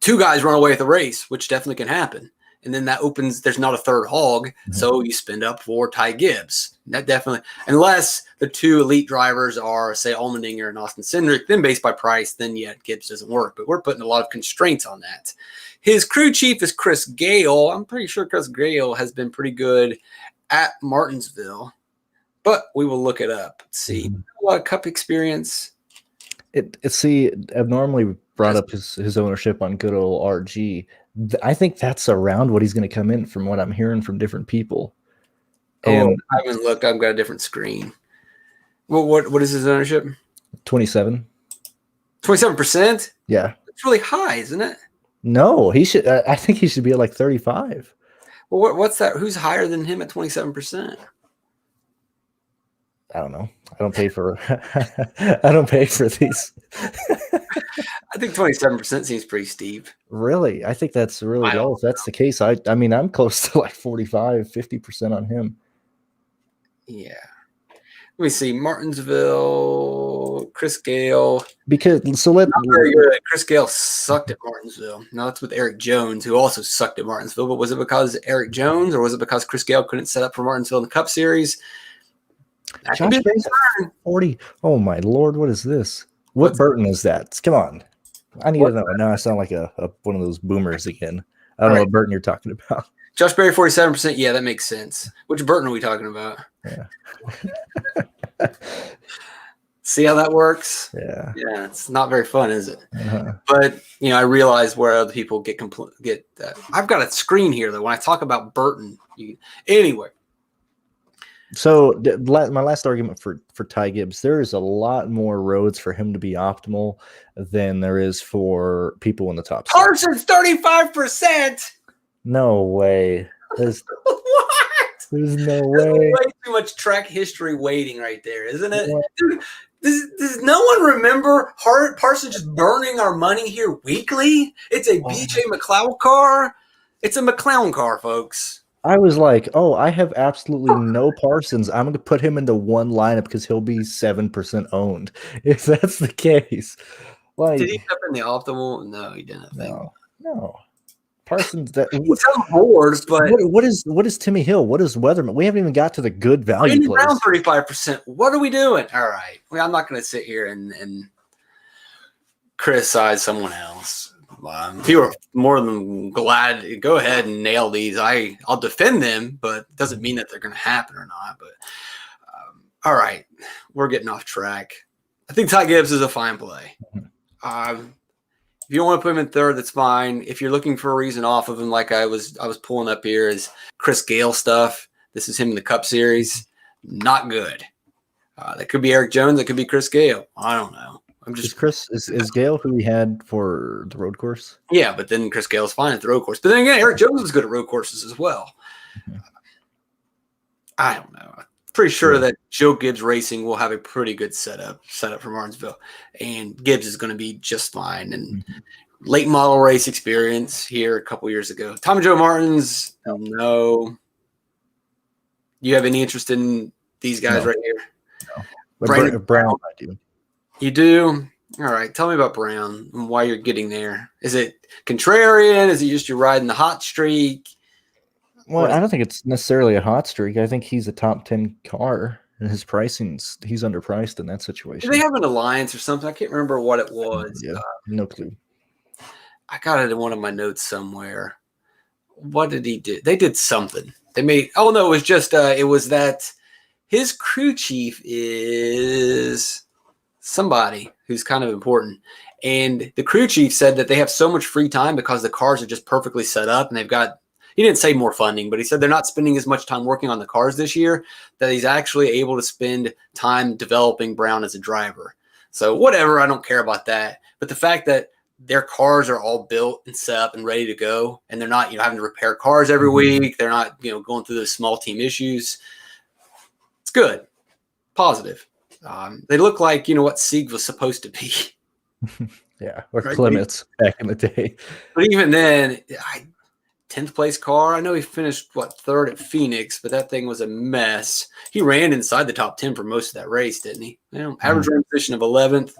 2 guys run away with the race, which definitely can happen. And then that opens, there's not a third hog. Mm-hmm. So you spend up for Ty Gibbs. That definitely, unless the 2 elite drivers are, say, Allmendinger and Austin Cindric, then based by price, then Gibbs doesn't work. But we're putting a lot of constraints on that. His crew chief is Chris Gale. I'm pretty sure Chris Gale has been pretty good at Martinsville, but we will look it up. Let's see. Cup experience. I've normally brought up his ownership on good old RG. I think that's around what he's going to come in from what I'm hearing from different people. And I haven't looked. I've got a different screen. Well, what is his ownership? 27%. 27%? Yeah. It's really high, isn't it? No, he should. I think he should be at like 35. Well, what's that? Who's higher than him at 27%? I don't know. I don't pay for. I don't pay for these. I think 27% seems pretty steep. Really, I think that's really low. If that's the case, I mean, I'm close to like 45, 50% on him. Yeah. Let me see. Martinsville, Chris Gale. Because not very good. Chris Gale sucked at Martinsville. Now that's with Eric Jones, who also sucked at Martinsville. But was it because Eric Jones, or was it because Chris Gale couldn't set up for Martinsville in the Cup Series? Josh Berry's 40. Oh my Lord, what is this? What Burton is that? Come on. I need to know. Now I sound like one of those boomers again. I don't know what Burton you're talking about. Josh Berry, 47%. Yeah, that makes sense. Which Burton are we talking about? Yeah. See how that works? Yeah. Yeah, it's not very fun, is it? But, I realize where other people get that. I've got a screen here, though, when I talk about Burton. Anyway. So my last argument for Ty Gibbs, there is a lot more roads for him to be optimal than there is for people in the top. Parsons, 35%. No way. There's no way. Way too much track history waiting right there, isn't it? Dude, does no one remember Parsons just burning our money here weekly? It's a BJ McLeod car. It's a McLeod car, folks. I was like, oh, I have absolutely no Parsons. I'm going to put him into one lineup because he'll be 7% owned. If that's the case. Like, did he end up in the optimal? No, he didn't. No. Parsons. He's on boards, but what is Timmy Hill? What is Weatherman? We haven't even got to the good value plays. Around 35%. What are we doing? All right. Well, I'm not going to sit here and criticize someone else. If you are more than glad, go ahead and nail these. I'll defend them, but it doesn't mean that they're going to happen or not. But all right, we're getting off track. I think Ty Gibbs is a fine play. If you don't want to put him in third, that's fine. If you're looking for a reason off of him, like I was pulling up here, is Chris Gale stuff. This is him in the Cup Series. Not good. That could be Eric Jones. That could be Chris Gale. I don't know. Is Gale who we had for the road course? Yeah, but then Chris Gale's fine at the road course. But then again, Eric Jones was good at road courses as well. I don't know. I'm pretty sure that Joe Gibbs Racing will have a pretty good setup for Martinsville, and Gibbs is going to be just fine. And late model race experience here a couple years ago. Tom and Joe Martins, no. You have any interest in these guys right here? No. Brown, I do. You do? All right. Tell me about Brown and why you're getting there. Is it contrarian? Is it just you're riding the hot streak? Well, I don't think it's necessarily a hot streak. I think he's a top 10 car, and his pricing's he's underpriced in that situation. Do they have an alliance or something? I can't remember what it was. Yeah, no clue. I got it in one of my notes somewhere. What did he do? They did something. They made. Oh no, it was just. It was that his crew chief is somebody who's kind of important. And the crew chief said that they have so much free time because the cars are just perfectly set up and they've got, he didn't say more funding, but he said they're not spending as much time working on the cars this year, that he's actually able to spend time developing Brown as a driver. So whatever, I don't care about that. But the fact that their cars are all built and set up and ready to go, and they're not, having to repair cars every week. They're not, going through those small team issues. It's good. Positive. They look like, what Sieg was supposed to be. Yeah, or right? Clements back in the day. But even then, 10th place car. I know he finished, third at Phoenix, but that thing was a mess. He ran inside the top 10 for most of that race, didn't he? Average run position of 11th,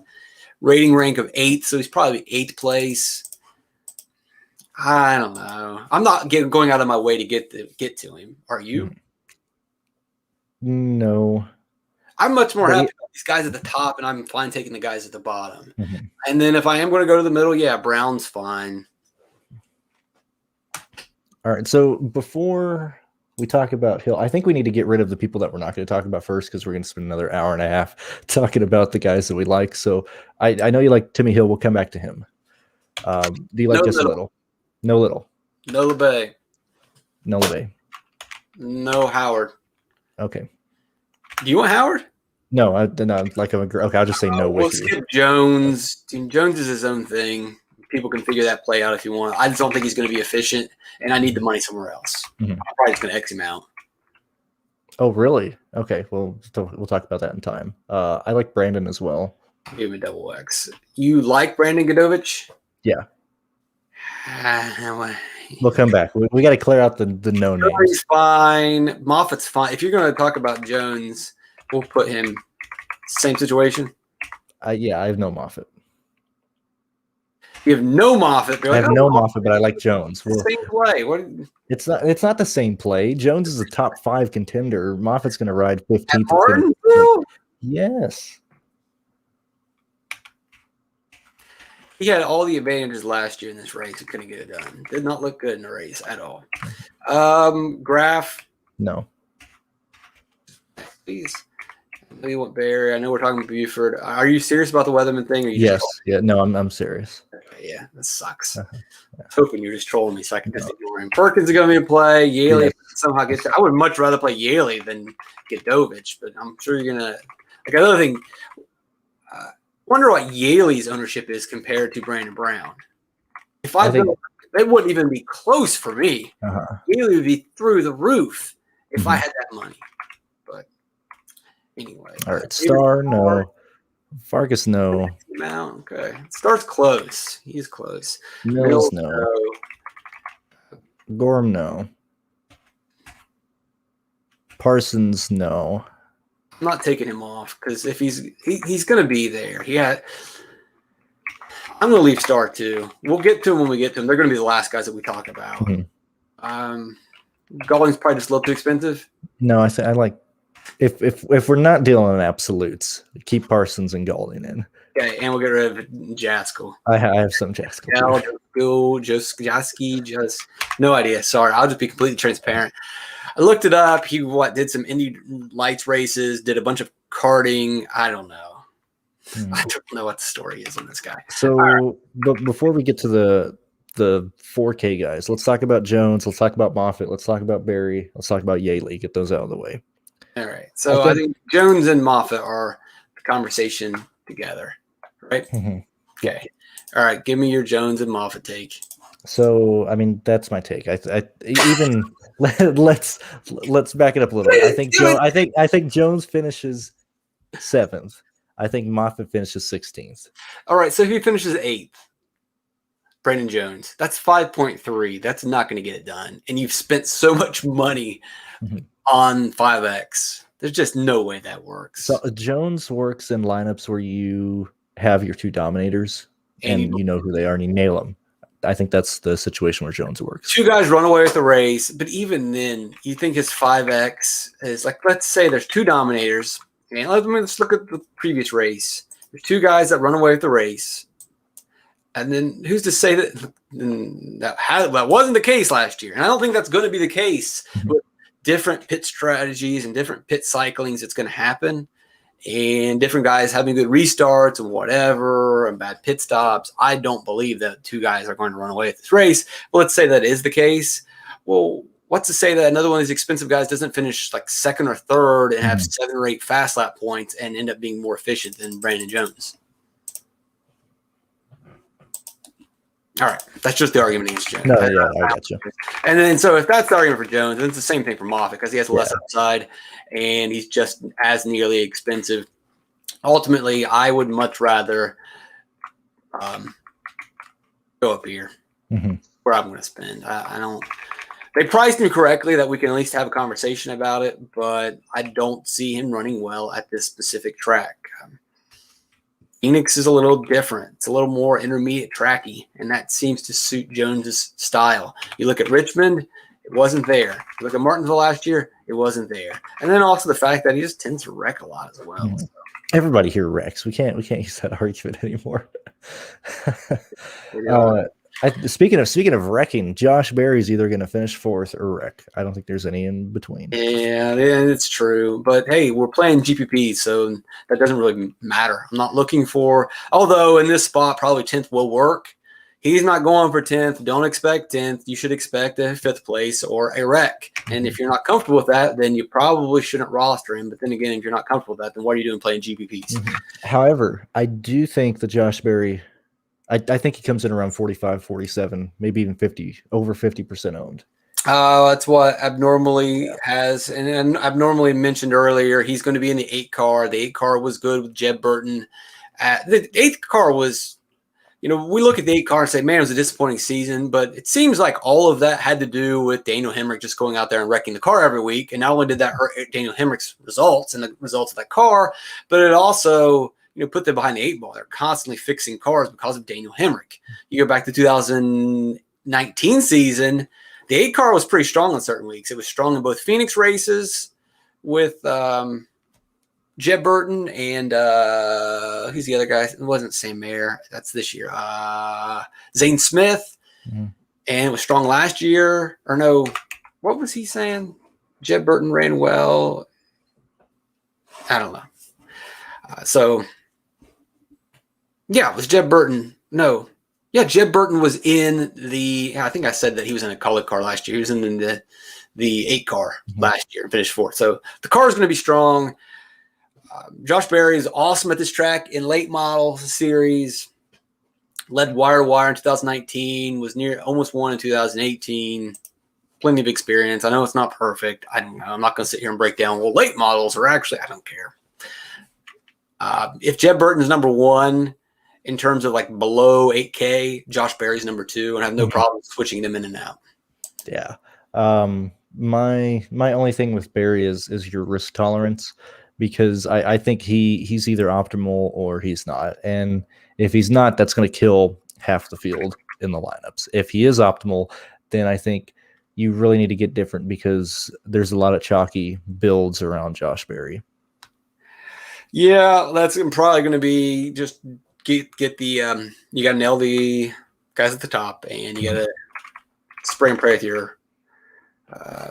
rating rank of 8th, so he's probably 8th place. I don't know. I'm not going out of my way to get to him. Are you? No. I'm much more happy with these guys at the top, and I'm fine taking the guys at the bottom. And then if I am going to go to the middle, Brown's fine. All right, so before we talk about Hill, I think we need to get rid of the people that we're not going to talk about first, because we're going to spend another hour and a half talking about the guys that we like. So I know you like Timmy Hill. We'll come back to him. Do you like just Little? No Little. No LeBay. No LeBay. No Howard. Okay. Do you want Howard? No, okay. I'll just say no. We'll skip Jones. Jones is his own thing. people can figure that play out if you want. I just don't think he's going to be efficient, and I need the money somewhere else. Mhm. I'm probably just going to X him out. Oh, really? Okay, well, we'll talk about that in time. I like Brandon as well. Give him a double X. You like Brandon Godovich? Yeah. We'll come back. We got to clear out the no names. He's fine. Moffitt's fine. If you're going to talk about Jones, we'll put him same situation. Yeah, I have no Moffitt. You have no Moffitt. I have no Moffitt, but I like Jones. Same play. What? It's not the same play. Jones is a top 5 contender. Moffitt's going to ride 15th. Martinsville? Yes. He had all the advantages last year in this race. He couldn't get it done. Did not look good in the race at all. Graph. No. Please. I know you want Barry. I know we're talking about Buford. Are you serious about the Weatherman thing? Or you Yes. Yeah. No, I'm serious. Okay, yeah, that sucks. Yeah. I was hoping you were just trolling me so I could just ignore him. Perkins is going to be in play. Yaley somehow gets. I would much rather play Yaley than Godovich, but I'm sure you're going to. Like another thing, wonder what Yaley's ownership is compared to Brandon Brown. If I think it wouldn't even be close for me. Yaley would be through the roof if I had that money. But anyway. All right. Star, no. Fargus, no. Okay. Star's close. He's close. Mills, no. Gorham, no. Parsons, no. I'm not taking him off because if he's going to be there. I'm going to leave Star too. We'll get to him when we get to him. They're going to be the last guys that we talk about. Golling's probably just a little too expensive. No, I like if we're not dealing in absolutes, keep Parsons and Golding in. Okay, and we'll get rid of Jaskell. I have some Jaskell. Just no idea. Sorry, I'll just be completely transparent. I looked it up. He did some Indy Lights races, did a bunch of karting. I don't know. I don't know what the story is on this guy. So, but before we get to the 4K guys, let's talk about Jones. Let's talk about Moffitt. Let's talk about Barry. Let's talk about Yaley. Get those out of the way. All right. So I think Jones and Moffitt are the conversation together, right? Okay. All right. Give me your Jones and Moffitt take. So, I mean, that's my take. I even let's back it up a little. I think Jones finishes 7th. I think Moffitt finishes 16th. All right. So if he finishes 8th, Brandon Jones, that's 5.3. That's not going to get it done. And you've spent so much money on 5X. There's just no way that works. So Jones works in lineups where you have your 2 dominators and you know who they are and you nail them. I think that's the situation where Jones works. 2 guys run away with the race, but even then, you think his 5X is like, let's say there's 2 dominators. And let's look at the previous race. There's 2 guys that run away with the race. And then who's to say that wasn't the case last year? And I don't think that's going to be the case. With different pit strategies and different pit cyclings, it's going to happen. And different guys having good restarts and whatever and bad pit stops. I don't believe that 2 guys are going to run away at this race. But let's say that is the case. Well, what's to say that another one of these expensive guys doesn't finish like 2nd or 3rd and have 7 or 8 fast lap points and end up being more efficient than Brandon Jones? All right. That's just the argument against Jones. No, yeah, I got you. And then, so if that's the argument for Jones, then it's the same thing for Moffitt because he has less upside and he's just as nearly expensive. Ultimately, I would much rather go up here where I'm going to spend. I don't. They priced him correctly that we can at least have a conversation about it, but I don't see him running well at this specific track. Phoenix is a little different. It's a little more intermediate tracky, and that seems to suit Jones's style. You look at Richmond, it wasn't there. You look at Martinsville last year, it wasn't there. And then also the fact that he just tends to wreck a lot as well. So. Everybody here wrecks. We can't use that argument anymore. Speaking of wrecking, Josh Berry's either going to finish 4th or wreck. I don't think there's any in between. Yeah, it's true. But hey, we're playing GPP, so that doesn't really matter. I'm not looking for, although in this spot, probably 10th will work. He's not going for 10th. Don't expect 10th. You should expect a 5th place or a wreck. And if you're not comfortable with that, then you probably shouldn't roster him. But then again, if you're not comfortable with that, then what are you doing playing GPPs? However, I do think that I think he comes in around 45, 47, maybe even 50, over 50% owned. That's what Abnormally has, and Abnormally mentioned earlier he's going to be in the 8 car. The 8 car was good with Jeb Burton. The 8th car was, we look at the 8 car and say, man, it was a disappointing season, but it seems like all of that had to do with Daniel Hemrick just going out there and wrecking the car every week. And not only did that hurt Daniel Hemrick's results and the results of that car, but it also put them behind the 8 ball. They're constantly fixing cars because of Daniel Hemrick. You go back to 2019 season, the 8 car was pretty strong on certain weeks. It was strong in both Phoenix races with Jeb Burton and who's the other guy? It wasn't Sam Mayer. That's this year. Zane Smith. Mm-hmm. And it was strong last year. Or no, what was he saying? Jeb Burton ran well. I don't know. Yeah, it was Jeb Burton. No. Yeah, Jeb Burton was in I think I said that he was in a colored car last year. He was in the 8 car last year and finished 4th. So the car is going to be strong. Josh Berry is awesome at this track in late model series. Led wire to wire in 2019. Was almost won in 2018. Plenty of experience. I know it's not perfect. I don't know. I'm not going to sit here and break down. Well, late models are actually, I don't care. If Jeb Burton is number 1 in terms of like below 8K, Josh Berry's number 2, and I have no problem switching them in and out. Yeah. My only thing with Berry is your risk tolerance, because I think he's either optimal or he's not. And if he's not, that's going to kill half the field in the lineups. If he is optimal, then I think you really need to get different, because there's a lot of chalky builds around Josh Berry. Yeah, that's probably going to be just get the you got to nail the guys at the top, and you got to spray and pray with your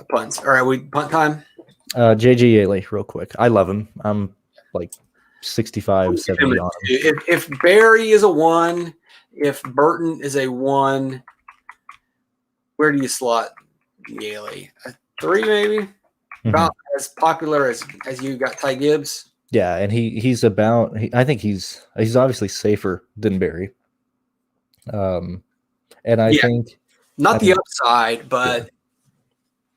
punts. All right, we punt time. JG Yaley, real quick. I love him. I'm like 65, 70 on him. If Berry is a 1, if Burton is a 1, where do you slot Yaley? A 3 maybe? About as popular as you got Ty Gibbs? Yeah, and he's about I think he's obviously safer than Berry. And I think not the upside, but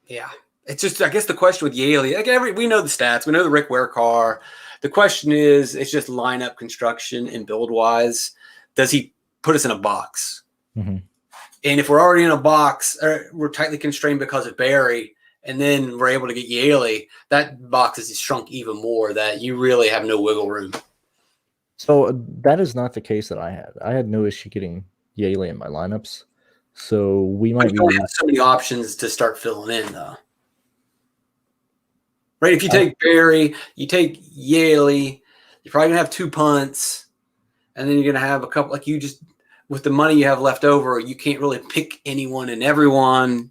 yeah. It's just, I guess the question with Yaley, like we know the stats, we know the Rick Ware car. The question is, it's just lineup construction and build wise. Does he put us in a box? Mm-hmm. And if we're already in a box, or we're tightly constrained because of Berry, and then we're able to get Yaley, that box is shrunk even more, that you really have no wiggle room. So that is not the case that I had. I had no issue getting Yaley in my lineups. So we might be have so many options to start filling in, though. Right? If you take Berry, you take Yaley, you're probably gonna have 2 punts, and then you're gonna have a couple. Like, you just, with the money you have left over, you can't really pick anyone and everyone.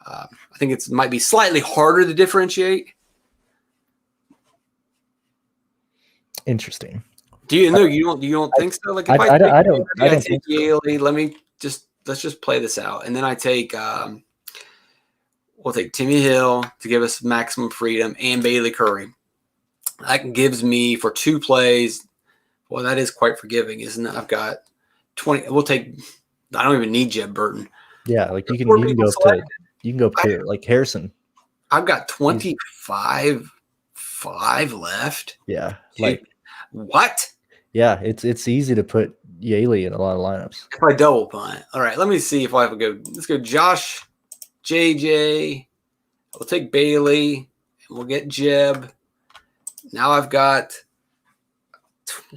I think it might be slightly harder to differentiate. Interesting. Do you know? You don't think so? Like, if I take Yaley, let's just play this out, and then I take. We'll take Timmy Hill to give us maximum freedom, and Bailey Curry. That gives me, for 2 plays, well, that is quite forgiving, isn't it? I've got 20. We'll take. I don't even need Jeb Burton. Yeah, like you can go up to like Harrison. I've got 25-5 left. Yeah, like what? Yeah, it's easy to put Yaley in a lot of lineups. If I double punt, all right. Let me see if I have a go. Let's go, Josh. JJ, we'll take Bailey, and we'll get Jeb. Now I've got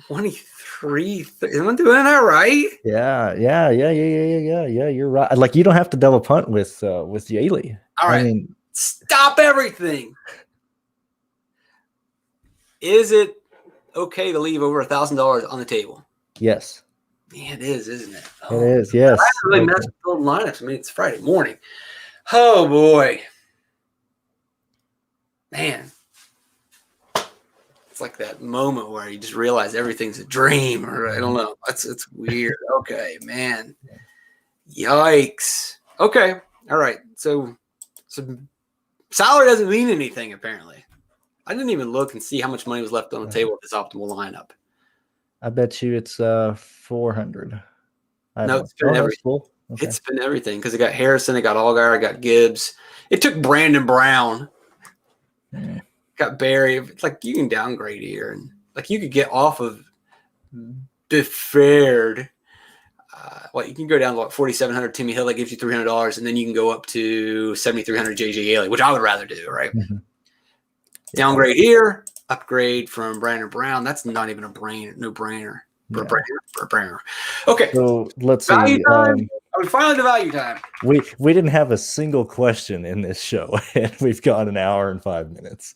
23. Am I doing that right? Yeah. You're right. Like, you don't have to double punt with Yaley. All right, stop everything. Is it okay to leave over $1,000 on the table? Yes. Yeah, it is, isn't it? It is. Yes. I really messed with building lineups. I mean, it's Friday morning. Oh boy, man. It's like that moment where you just realize everything's a dream, or I don't know. It's weird. Okay, man. Yikes. Okay. All right. So salary doesn't mean anything, apparently. I didn't even look and see how much money was left on the table with this optimal lineup. I bet you it's 400. I have No, one. it's been Oh, everything. that's cool. Okay. It's been everything because it got Harrison, it got Allgaier, it got Gibbs. It took Brandon Brown, got Barry. It's like you can downgrade here, and like you could get off of deferred. You can go down to like 4,700 Timmy Hill, that gives you $300, and then you can go up to 7,300 JJ Yeley, which I would rather do, right? Mm-hmm. Downgrade here, upgrade from Brandon Brown. That's not even no brainer. Brainer. Okay. So let's Value see. time. Are we finally to value time? We didn't have a single question in this show, and we've got an hour and 5 minutes,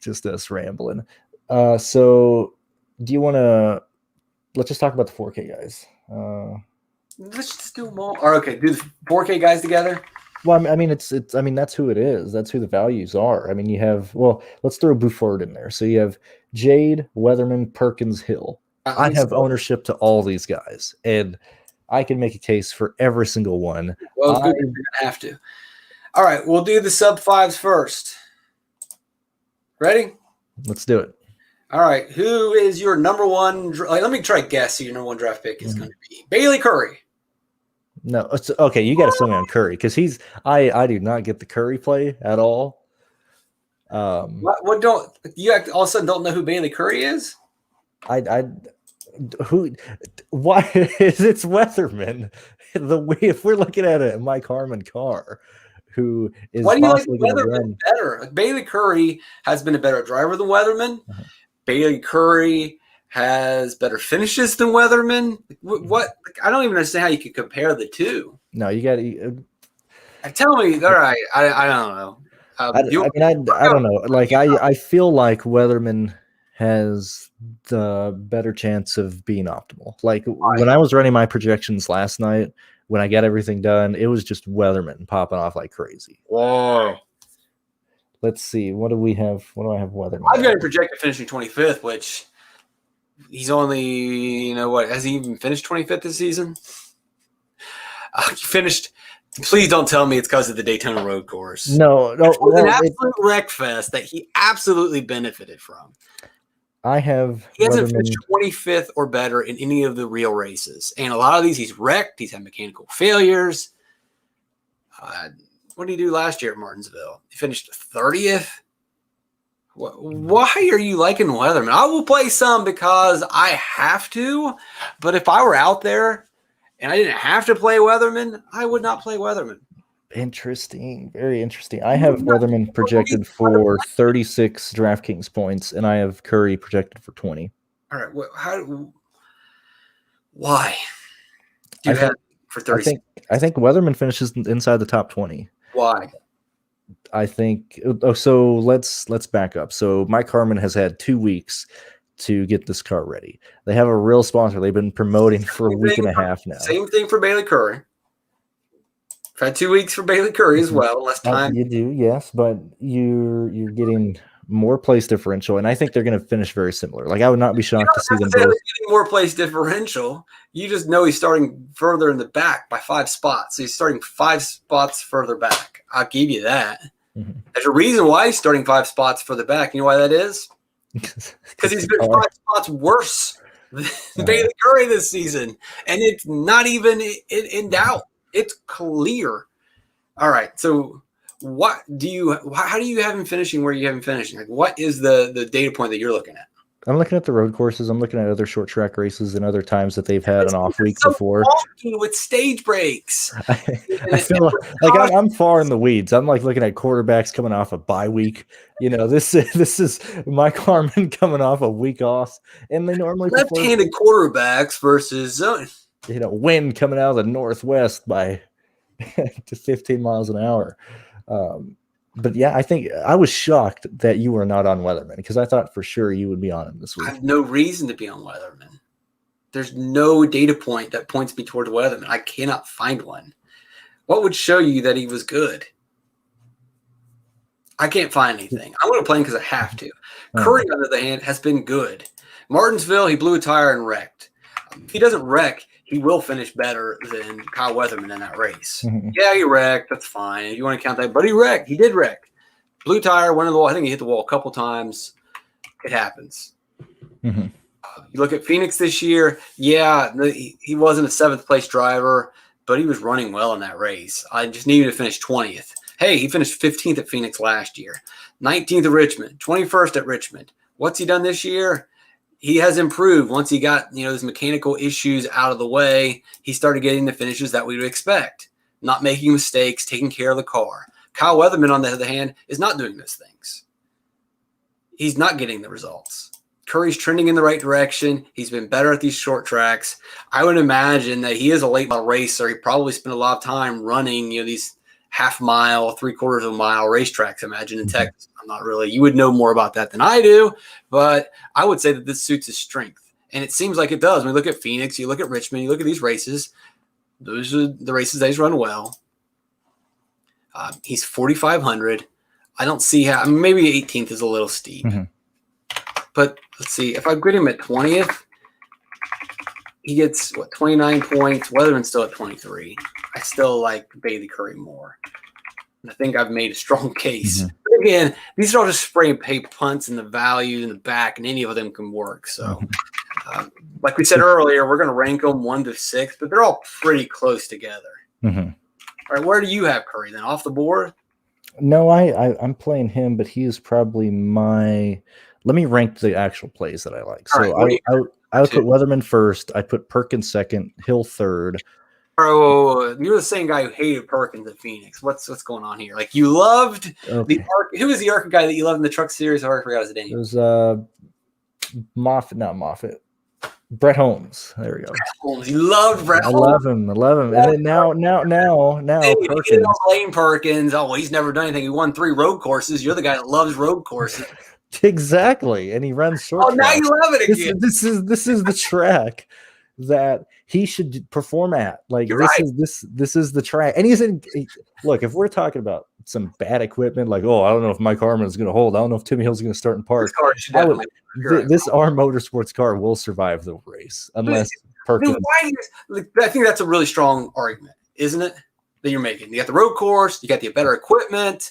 just us rambling. So do you want to? Let's just talk about the 4K guys. Let's just do them all. Or, okay, do the 4K guys together. Well, I mean, it's. I mean, that's who it is. That's who the values are. I mean, you have. Well, let's throw Buford in there. So you have Jade, Weatherman, Perkins, Hill. I have ownership to all these guys, and I can make a case for every single one. Well, it's good you're gonna have to. All right, we'll do the sub fives first. Ready? Let's do it. All right, who is your number one? Let me try to guess who your number one draft pick is going to be. Bailey Curry. No, it's okay. You got to sell me on Curry because he's. I do not get the Curry play at all. What don't you all of a sudden don't know who Bailey Curry is? Who? Why is it's Weatherman? If we're looking at it, Mike Harmon car, who is why do you like possibly going to Weatherman run better? Like Bailey Curry has been a better driver than Weatherman. Uh-huh. Bailey Curry has better finishes than Weatherman. What? I don't even understand how you could compare the two. No, you got to. Tell me. All right, I don't know. I don't know. Like I feel like Weatherman has the better chance of being optimal. Like when I was running my projections last night, when I got everything done, it was just Weatherman popping off like crazy. Whoa. Let's see. What do we have? What do I have Weatherman? I've got him projected finishing 25th, which he's only, what, has he even finished 25th this season? He finished. Please don't tell me it's because of the Daytona Road Course. No. It was an absolute wreck fest that he absolutely benefited from. He hasn't finished 25th or better in any of the real races. And a lot of these he's wrecked. He's had mechanical failures. What did he do last year at Martinsville? He finished 30th. Why are you liking Weatherman? I will play some because I have to. But if I were out there and I didn't have to play Weatherman, I would not play Weatherman. Interesting. Very interesting. I have Weatherman projected for 36 DraftKings points, and I have Curry projected for 20. All right. Why do you have for 36? I think Weatherman finishes inside the top 20. Why? I think so. Let's back up. So Mike Harmon has had 2 weeks to get this car ready. They have a real sponsor. They've been promoting for a week and a half now. Same thing for Bailey Curry. I've had 2 weeks for Bailey Curry as well. Less time. You do, yes, but you're getting more place differential, and I think they're going to finish very similar. Like I would not be shocked to see them both getting more place differential. You just know he's starting further in the back by 5 spots. So he's starting 5 spots further back. I'll give you that. Mm-hmm. There's a reason why he's starting 5 spots further back. You know why that is? Because he's been 5 spots worse than Bailey Curry this season, and it's not even in doubt. It's clear. All right, so how do you have him finishing where you have him finishing? Like, what is the data point that you're looking at? I'm looking at the road courses. I'm looking at other short track races and other times that they've had an off week before. With stage breaks. I feel like I'm far in the weeds. I'm like looking at quarterbacks coming off a bye week. This is Mike Harmon coming off a week off, and they normally left-handed quarterbacks versus wind coming out of the northwest by to 15 miles an hour. But yeah, I think I was shocked that you were not on Weatherman because I thought for sure you would be on him this week. I have no reason to be on Weatherman. There's no data point that points me towards Weatherman. I cannot find one. What would show you that he was good? I can't find anything. I'm going to play him because I have to. Curry, on the other hand, has been good. Martinsville, he blew a tire and wrecked. If he doesn't wreck, he will finish better than Kyle Weatherman in that race. Mm-hmm. Yeah, he wrecked. That's fine. If you want to count that. But he wrecked. He did wreck. Blue tire, went in the wall. I think he hit the wall a couple times. It happens. Mm-hmm. You look at Phoenix this year. Yeah, he wasn't a 7th place driver, but he was running well in that race. I just needed to finish 20th. Hey, he finished 15th at Phoenix last year, 19th at Richmond, 21st at Richmond. What's he done this year? He has improved. Once he got, his mechanical issues out of the way, he started getting the finishes that we would expect, not making mistakes, taking care of the car. Kyle Weatherman, on the other hand, is not doing those things. He's not getting the results. Curry's trending in the right direction. He's been better at these short tracks. I would imagine that he is a late model racer. He probably spent a lot of time running, these half-mile, 3/4 of a mile racetracks, I imagine, in Texas. I'm not really – you would know more about that than I do, but I would say that this suits his strength. And it seems like it does. When you look at Phoenix, you look at Richmond, you look at these races, those are the races that he's run well. He's 4,500. I don't see how – maybe 18th is a little steep. Mm-hmm. But let's see. If I grid him at 20th, he gets, 29 points. Weatherman's still at 23. I still like Bailey Curry more. And I think I've made a strong case. Mm-hmm. But again, these are all just spray and pay punts in the value in the back, and any of them can work. So, like we said earlier, we're going to rank them 1 to 6, but they're all pretty close together. Mm-hmm. All right, where do you have Curry then? Off the board? No, I'm playing him, but he is probably my – let me rank the actual plays that I like. So right, I would put Weatherman first. I put Perkins second, Hill third. Oh, you're the same guy who hated Perkins at Phoenix. What's going on here? Like, you loved the ARC. Who was the ARC guy that you loved in the Truck Series? I forgot his name. It was not Moffitt. Brett Holmes. There we go. Brett Holmes. You loved Brett Holmes. I love him. And then now Perkins. You don't blame Perkins. Oh, well, he's never done anything. He won 3 road courses. You're the guy that loves road courses. Exactly, and he runs short. Oh, now you love it again. This is the track that he should perform at. Like this is the track, and look, if we're talking about some bad equipment, like I don't know if Mike Harmon is going to hold. I don't know if Timmy Hill's going to start in park. This R Motorsports car will survive the race unless Perkins. I think that's a really strong argument, isn't it? That you're making. You got the road course, you got the better equipment.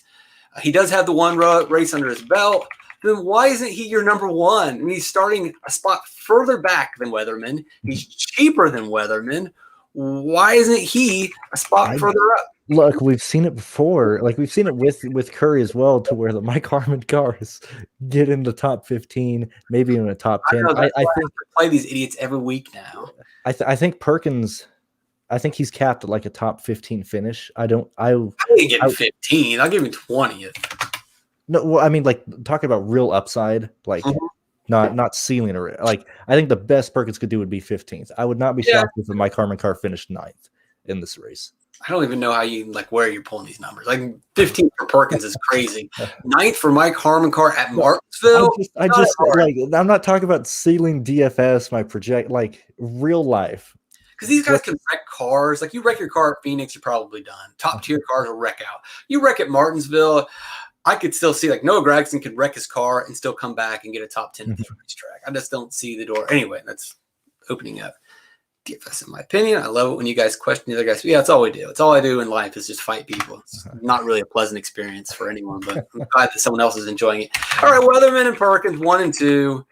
He does have the one race under his belt. Then why isn't he your number one? I mean, he's starting a spot further back than Weatherman. He's cheaper than Weatherman. Why isn't he a spot further up? Look, we've seen it before. Like, we've seen it with Curry as well, to where the Mike Harmon cars get in the top 15, maybe in the top 10. I think play these idiots every week now. I think Perkins. I think he's capped at like a top 15 finish. I didn't give him 15. I'll give him 20th. No, well, I mean, like, talking about real upside, like not ceiling or like. I think the best Perkins could do would be 15th. I would not be shocked if the Mike Harmon car finished 9th in this race. I don't even know how you where you're pulling these numbers. Like 15th for Perkins is crazy. 9th for Mike Harmon car at Martinsville. I'm not talking about ceiling DFS. My project, like, real life. Because these guys can wreck cars. Like, you wreck your car at Phoenix, you're probably done. Top tier cars will wreck out. You wreck at Martinsville, I could still see, like, Noah Gragson could wreck his car and still come back and get a top 10 at the racetrack. I just don't see the door. Anyway, that's opening up DFS, in my opinion. I love it when you guys question the other guys. Yeah, that's all we do. It's all I do in life is just fight people. It's not really a pleasant experience for anyone, but I'm glad that someone else is enjoying it. All right, Weatherman and Perkins, 1 and 2.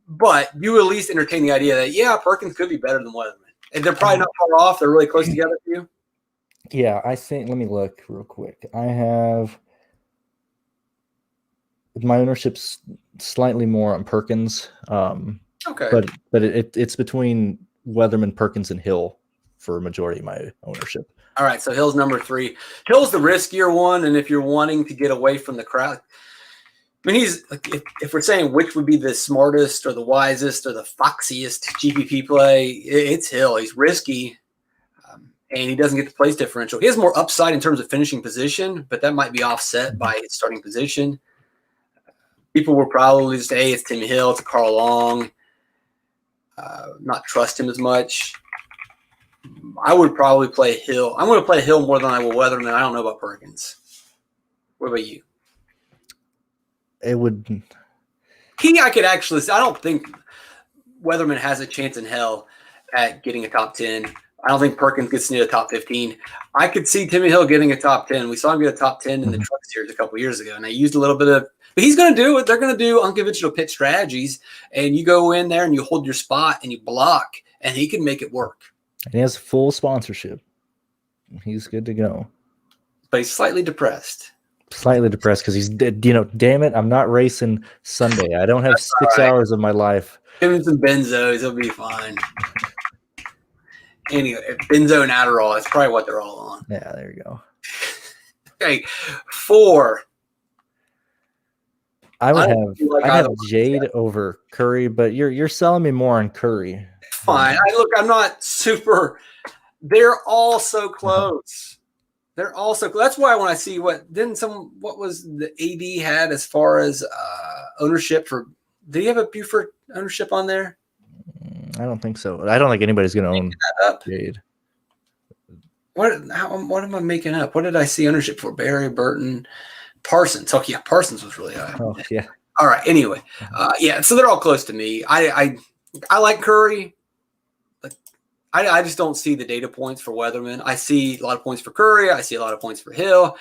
But you at least entertain the idea that, Perkins could be better than Weatherman. And they're probably not far off. They're really close together for you. Yeah, I think, let me look real quick. I have my ownership's slightly more on Perkins. Okay. But it's between Weatherman, Perkins, and Hill for a majority of my ownership. All right, so Hill's number 3. Hill's the riskier one, and if you're wanting to get away from the crowd, I mean, he's like, if we're saying which would be the smartest or the wisest or the foxiest GPP play, it's Hill. He's risky, and he doesn't get the place differential. He has more upside in terms of finishing position, but that might be offset by his starting position. People will probably just say, it's Tim Hill, it's a Carl Long, not trust him as much. I would probably play Hill. I'm going to play Hill more than I will Weatherman. I don't know about Perkins. What about you? It would. I could actually say, I don't think Weatherman has a chance in hell at getting a top 10. I don't think Perkins gets near the top 15. I could see Timmy Hill getting a top 10. We saw him get a top 10 in the Truck Series a couple years ago, and I used a little bit of But he's going to do it. They're going to do unconventional pit strategies, and you go in there and you hold your spot and you block, and he can make it work. And he has full sponsorship. He's good to go. But he's slightly depressed. Slightly depressed because he's dead. Damn it, I'm not racing Sunday. I don't have That's 6 right. hours of my life. Give him some benzos. He'll be fine. Anyway, benzo and Adderall. That's probably what they're all on. Yeah, there you go. Okay, 4. I would have Jade over Curry, but you're selling me more on Curry. Fine. I'm not super. They're all so close. They're also. That's why when I see what was the AD had as far as ownership for. Did he have a Buford ownership on there? I don't think so. I don't think anybody's going to own Jade. What am I making up? What did I see ownership for? Barry, Burton, Parsons. Oh yeah, Parsons was really high. Oh yeah. All right. Anyway, yeah. So they're all close to me. I like Curry. I just don't see the data points for Weatherman. I see a lot of points for Curry. I see a lot of points for Hill.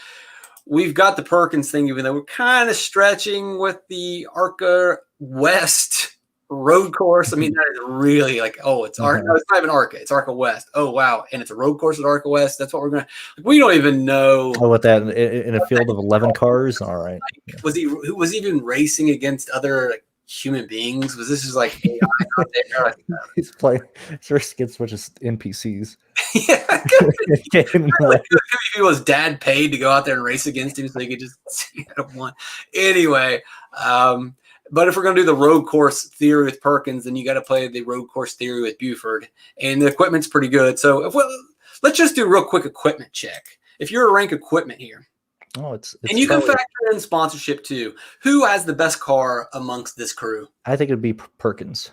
We've got the Perkins thing, even though we're kind of stretching with the ARCA West road course. I mean, that is really like, oh, it's ARCA. No, it's not even ARCA. It's ARCA West. Oh, wow. And it's a road course at ARCA West. That's what we're going to – we don't even know. Oh, what that in a field of 11 cars? All right. Like, was he even racing against other like, human beings? Was this just like AI out there? He's playing first against a bunch of NPCs. Yeah, he was dad paid to go out there and race against him so he could just see how to won. Anyway, but if we're gonna do the road course theory with Perkins, then you got to play the road course theory with Buford, and the equipment's pretty good. So let's just do a real quick equipment check. If you're a rank equipment here. Oh, it's and you can factor in sponsorship too. Who has the best car amongst this crew? I think it'd be Perkins.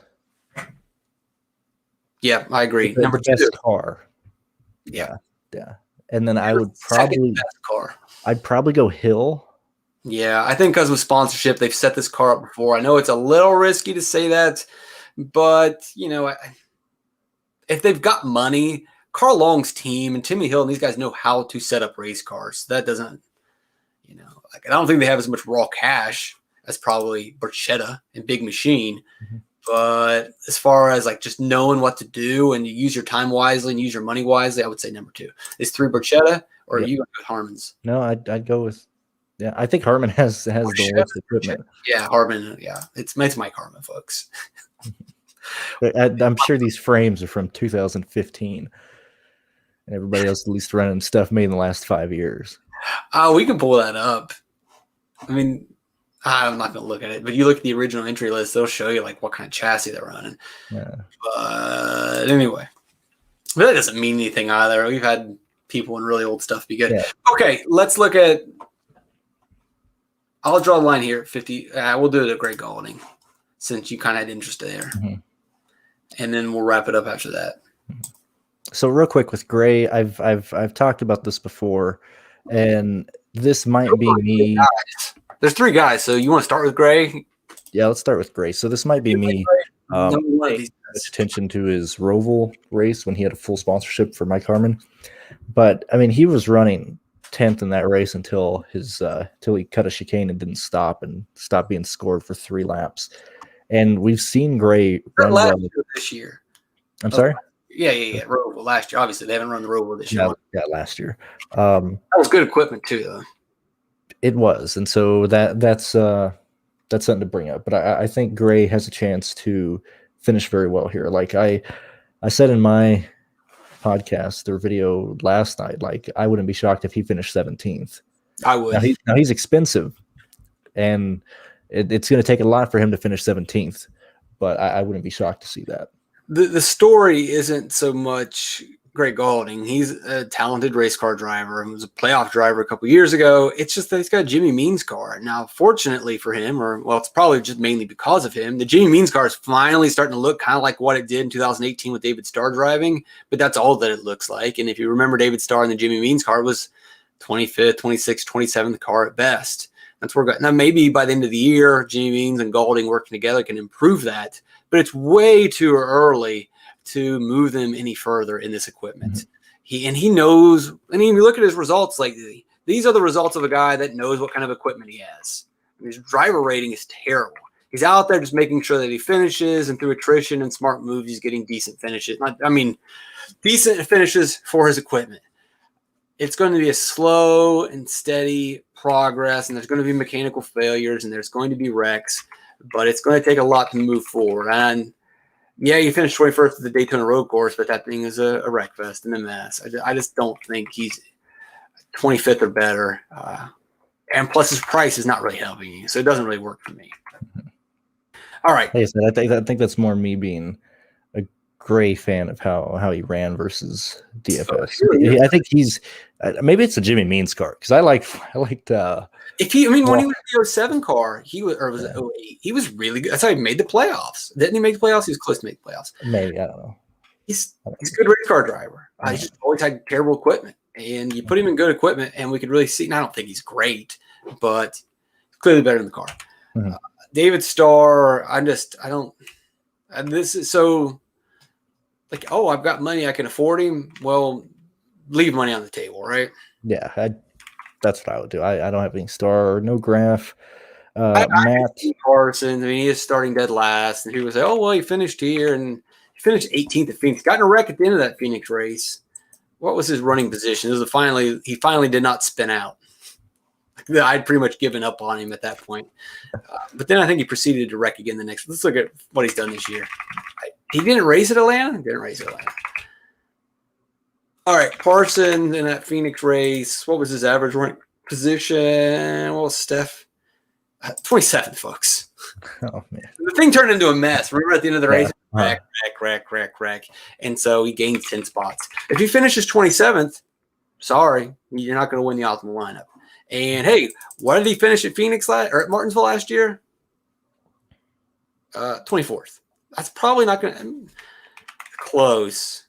Yeah, I agree. Number 2 best car. Yeah. And then I would probably best car. I'd probably go Hill. Yeah, I think because with sponsorship, they've set this car up before. I know it's a little risky to say that, but if they've got money, Carl Long's team and Timmy Hill and these guys know how to set up race cars. That doesn't. I don't think they have as much raw cash as probably Berchetta and Big Machine. Mm-hmm. But as far as like just knowing what to do and you use your time wisely and use your money wisely, I would say number 2. Is 3 Berchetta or are you going with Harmon's? No, I'd go with I think Harmon has the worst equipment. Yeah, Harmon. Yeah, it's Mike Harmon, folks. I'm sure these frames are from 2015, and everybody else at least running stuff made in the last 5 years. We can pull that up. I mean, I'm not going to look at it, but you look at the original entry list, they'll show you like what kind of chassis they're running. Yeah. But anyway, but that doesn't mean anything either. We've had people in really old stuff be good. Yeah. Okay, let's look at. I'll draw a line here at 50. We'll do it at Greg Golding, since you kind of had interest there, and then we'll wrap it up after that. So real quick with Gray, I've talked about this before, and this might be me. There's 3 guys, so you want to start with Gray? Yeah, let's start with Gray. So this might be me. Paying attention to his Roval race when he had a full sponsorship for Mike Harmon, but I mean he was running 10th in that race until he cut a chicane and didn't stop and stopped being scored for 3 laps. And we've seen Gray run well this year. I'm sorry. Yeah. Roval last year. Obviously, they haven't run the Roval this year. Yeah, last year. That was good equipment too, though. It was, and so that's something to bring up. But I think Gray has a chance to finish very well here. Like I said in my podcast or video last night, like I wouldn't be shocked if he finished 17th. I would. Now he's expensive, and it's going to take a lot for him to finish 17th. But I wouldn't be shocked to see that. The story isn't so much Greg Golding. He's a talented race car driver and was a playoff driver a couple years ago. It's just that he's got a Jimmy Means car. Now, fortunately for him, it's probably just mainly because of him, the Jimmy Means car is finally starting to look kind of like what it did in 2018 with David Starr driving, but that's all that it looks like. And if you remember, David Starr and the Jimmy Means car was 25th, 26th, 27th car at best. That's where we're going. Now, maybe by the end of the year, Jimmy Means and Golding working together can improve that, but it's way too early to move them any further in this equipment. He knows, and you look at his results, like these are the results of a guy that knows what kind of equipment he has. His driver rating is terrible. He's out there just making sure that he finishes, and through attrition and smart moves, he's getting decent finishes. Decent finishes for his equipment. It's going to be a slow and steady progress, and there's going to be mechanical failures, and there's going to be wrecks, but it's going to take a lot to move forward. And yeah, you finished 21st at the Daytona Road Course, but that thing is a wreck fest and a mess. I just don't think he's 25th or better. And plus his price is not really helping you, so it doesn't really work for me. All right. Like I said, I think that's more me being a Gray fan of how he ran versus DFS. I think he's maybe it's a Jimmy Means car because I liked when he was the 07 car, was it 08? He was really good. That's how he made the playoffs. Didn't he make the playoffs? He was close to make the playoffs. Maybe, I don't know. He's a good race car driver. He's just always had terrible equipment, and you put him in good equipment, and we could really see. And I don't think he's great, but he's clearly better in the car. Mm-hmm. David Starr, this is so like, oh, I've got money, I can afford him. Well, leave money on the table, right? Yeah, that's what I would do. I don't have any Starr or no Graf. Matt Parsons, he is starting dead last, and he was like, oh, well, he finished here, and he finished 18th at Phoenix. Got in a wreck at the end of that Phoenix race. What was his running position? He finally did not spin out. I'd pretty much given up on him at that point. But then I think he proceeded to wreck again the next. Let's look at what he's done this year. He didn't race at Atlanta? Didn't race at Atlanta. All right, Parsons in that Phoenix race. What was his average running position? Well, Steph, 27th, folks. Oh, man. The thing turned into a mess. Remember at the end of the race? Wreck. And so he gained 10 spots. If he finishes 27th, sorry, you're not going to win the optimal lineup. And hey, what did he finish at Phoenix or at Martinsville last year? 24th. That's probably not going to close.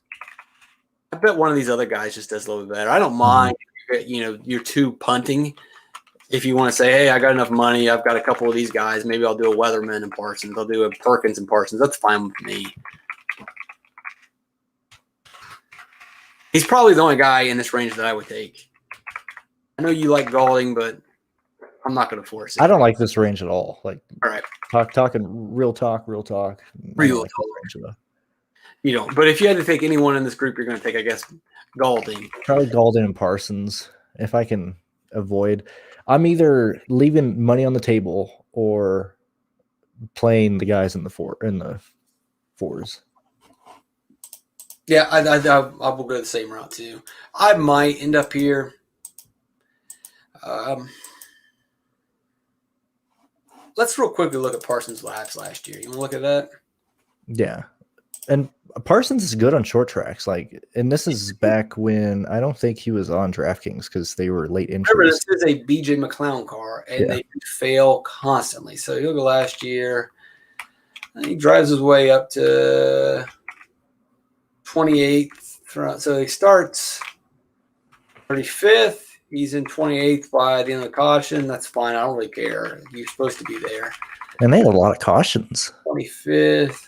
I bet one of these other guys just does a little bit better. I don't mind, you're two punting. If you want to say, hey, I got enough money, I've got a couple of these guys, maybe I'll do a Weatherman and Parsons. I'll do a Perkins and Parsons. That's fine with me. He's probably the only guy in this range that I would take. I know you like Gaulding, but I'm not going to force it. I don't like this range at all. Like, all right, talking real talk. You don't. But if you had to take anyone in this group, you're going to take, I guess, Gaulding. Probably Gaulding and Parsons. If I can avoid, I'm either leaving money on the table or playing the guys in the fours. Yeah, I will go the same route too. I might end up here. Let's real quickly look at Parsons' laps last year. You want to look at that? Yeah. And Parsons is good on short tracks. And this is back when I don't think he was on DraftKings because they were late entries. Remember, this is a BJ McClown car, and they fail constantly. So you look at last year, he drives his way up to 28th. So he starts 35th. He's in 28th by the end of the caution. That's fine. I don't really care. You're supposed to be there. And they had a lot of cautions. 25th.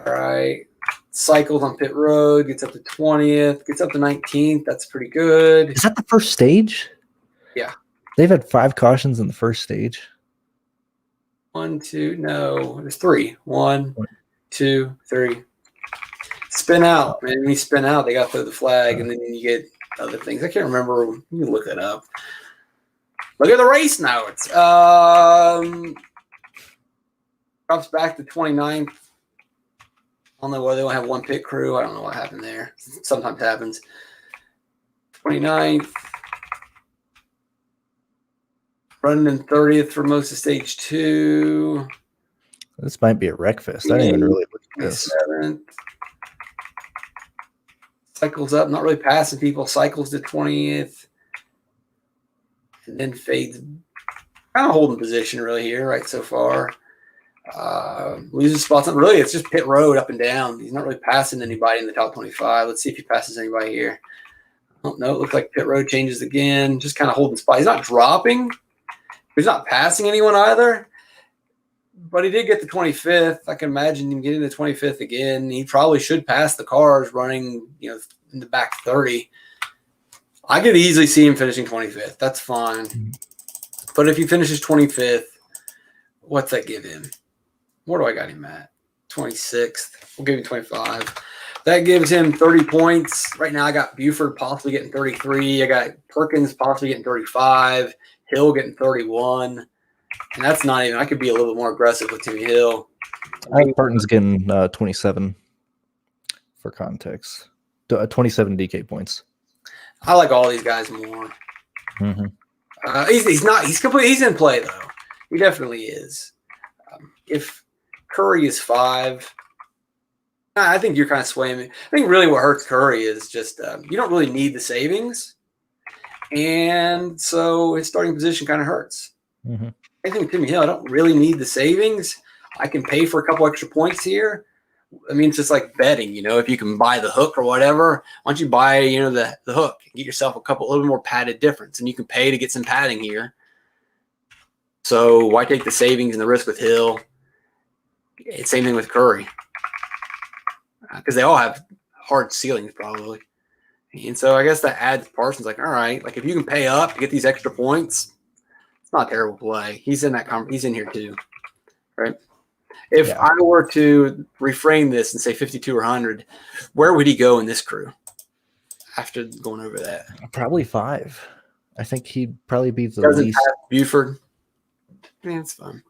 All right. Cycles on pit road. Gets up to 20th. Gets up to 19th. That's pretty good. Is that the first stage? Yeah. They've had 5 cautions in the first stage. 1, 2. No. There's 3. 1, 2, 3. Spin out. And when you spin out, they got to throw the flag, and then you get other things. I can't remember. You can look that up. Look at the race notes. Drops back to 29th. I don't know whether they only have one pit crew. I don't know what happened there. Sometimes happens. 29th. Running in 30th for most of stage 2. This might be a wreck fest. I didn't even really look at this. 7th. Cycles up, not really passing people. Cycles to 20th. And then fades. Kind of holding position really here, right, so far. Losing spots. Really, it's just pit road up and down. He's not really passing anybody in the top 25. Let's see if he passes anybody here. Oh, no, it looks like pit road changes again. Just kind of holding spot. He's not dropping. He's not passing anyone either. But he did get the 25th. I can imagine him getting the 25th again. He probably should pass the cars running, in the back 30. I could easily see him finishing 25th. That's fine. But if he finishes 25th, what's that give him? Where do I got him at? 26th. We'll give him 25. That gives him 30 points. Right now, I got Buford possibly getting 33. I got Perkins possibly getting 35. Hill getting 31. And that's not even – I could be a little bit more aggressive with Timmy Hill. I think Burton's getting 27 for context. 27 DK points. I like all these guys more. Mm-hmm. He's in play, though. He definitely is. If Curry is 5, I think you're kind of swaying me. I think really what hurts Curry is just you don't really need the savings. And so his starting position kind of hurts. Mm-hmm. I think Timmy Hill, I don't really need the savings. I can pay for a couple extra points here. I mean, it's just like betting, if you can buy the hook or whatever, why don't you buy, the hook and get yourself a little bit more padded difference, and you can pay to get some padding here. So why take the savings and the risk with Hill? It's same thing with Curry. Because they all have hard ceilings probably. And so I guess that adds Parsons like, all right, like if you can pay up to get these extra points, it's not a terrible play. He's in he's in here too, right? If I were to reframe this and say 52 or 100, where would he go in this crew after going over that? Probably 5. I think he'd probably be the Doesn't least. Have Buford. Yeah, it's fun.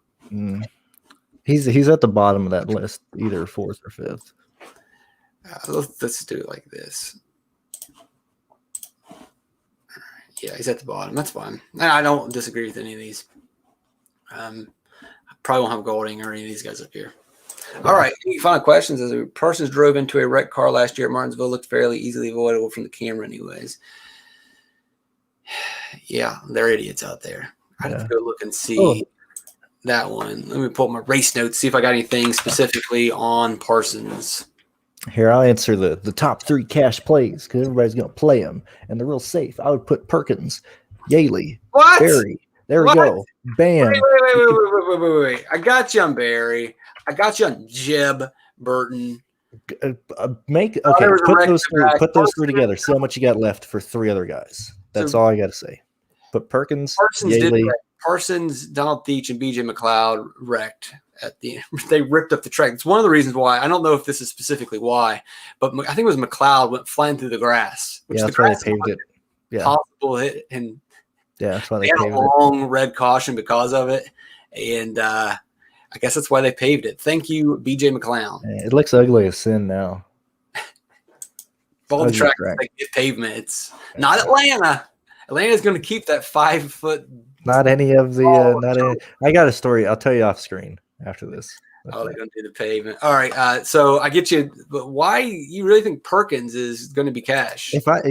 He's at the bottom of that list, either 4th or 5th. Let's do it like this. Yeah, he's at the bottom. That's fine. I don't disagree with any of these. I probably won't have Golding or any of these guys up here. All right. Any final questions? As a person drove into a wrecked car last year at Martinsville, looked fairly easily avoidable from the camera anyways. Yeah, they're idiots out there. I'd have to go look and see that one. Let me pull up my race notes, see if I got anything specifically on Parsons. Here, I'll answer the top 3 cash plays because everybody's going to play them, and they're real safe. I would put Perkins, Yaley, Barry. There we go. Bam. Wait. I got you on Barry. I got you on Jeb Burton. Put those 3 together. See how much you got left for 3 other guys. That's all I got to say. But Perkins, Parsons, Donald Theach, and BJ McLeod wrecked at the end. They ripped up the track. It's one of the reasons why. I don't know if this is specifically why, but I think it was McLeod went flying through the grass. That's why they paved it. Yeah, possible hit, and that's why they had a long red caution because of it, and I guess that's why they paved it. Thank you, BJ McLeod. It looks ugly as sin now. All the tracks that get pavement. It's not Atlanta. Atlanta's going to keep that 5 foot. Not any of the. I got a story. I'll tell you off screen after this. They're going to do the pavement. All right. So I get you. But why you really think Perkins is going to be cash? If I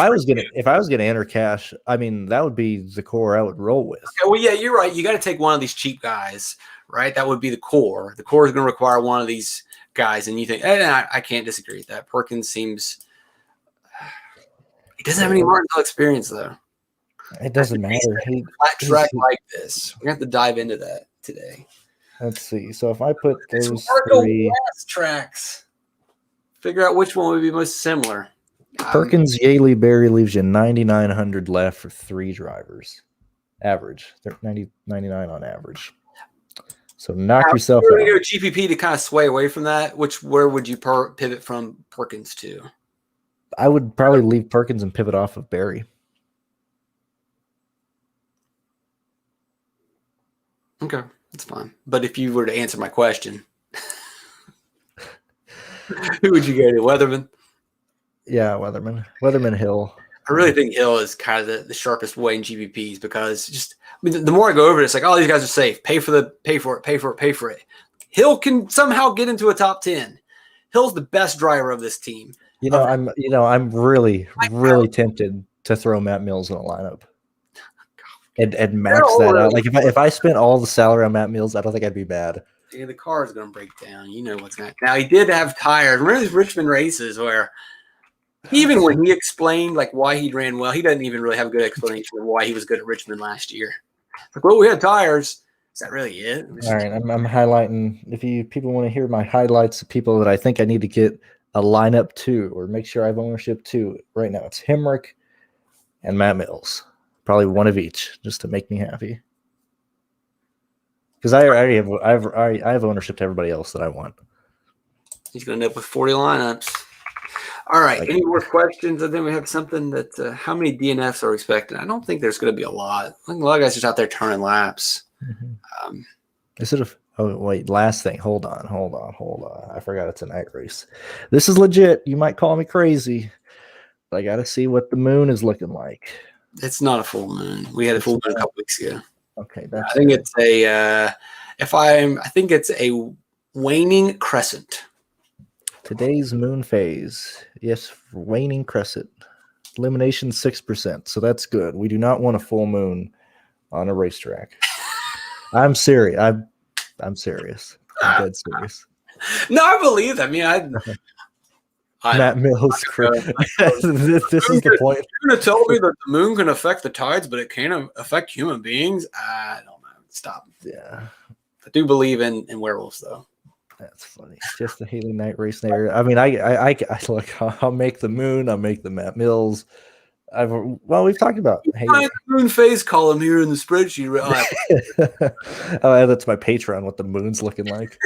was going to enter cash, I mean that would be the core I would roll with. Okay, well, yeah, you're right. You got to take one of these cheap guys, right? That would be the core. The core is going to require one of these guys, and you think, I can't disagree with that. Perkins seems. He doesn't have any Martinsville experience, though. It doesn't matter. Flat track like this. We have to dive into that today. Let's see. So if I put those 3 tracks, figure out which one would be most similar. Perkins, Yaley, Barry leaves you 9,900 left for 3 drivers. Average. They're 99 on average. So knock yourself out. If you do a GPP to kind of sway away from that, where would you pivot from Perkins to? I would probably leave Perkins and pivot off of Barry. Okay, that's fine. But if you were to answer my question, who would you go to? Weatherman? Yeah, Weatherman Hill. I really think Hill is kind of the sharpest way in GPPs because the more I go over it, it's like, oh, these guys are safe. Pay for it. Hill can somehow get into a top 10. Hill's the best driver of this team. I'm really tempted to throw Matt Mills in a lineup and max that out. Like if I spent all the salary on Matt Mills, I don't think I'd be bad. Yeah, the car is going to break down. You know what's going to. Now he did have tires. Remember these Richmond races where even when he explained like why he ran well, he doesn't even really have a good explanation of why he was good at Richmond last year. Like, well, we had tires. Is that really it? All right, I'm highlighting. If people want to hear my highlights of people that I think I need to get a lineup to or make sure I have ownership to right now, it's Hemrick and Matt Mills. Probably one of each, just to make me happy. Because I already have ownership to everybody else that I want. He's going to end up with 40 lineups. All right. Any more questions? And then we have something that how many DNFs are we expecting? I don't think there's going to be a lot. I think a lot of guys just out there turning laps. Mm-hmm. Instead of last thing. Hold on. I forgot it's a night race. This is legit. You might call me crazy, but I got to see what the moon is looking like. It's not a full moon. We had a full moon a couple weeks ago. Okay, I think it's a. I think it's a waning crescent. Today's moon phase. Yes, waning crescent. Elimination 6%. So that's good. We do not want a full moon on a racetrack. I'm serious. I'm serious. I'm dead serious. No, I believe that. I mean, Matt Mills. This is the point. You're going to tell me that the moon can affect the tides, but it can't affect human beings? I don't know. Stop. Yeah. I do believe in werewolves, though. That's funny. Just the Haley night race there. I mean, I look. I'll make the moon. I'll make the Matt Mills. We've talked about Haley. Moon phase column here in the spreadsheet. Oh, that's my Patreon. What the moon's looking like.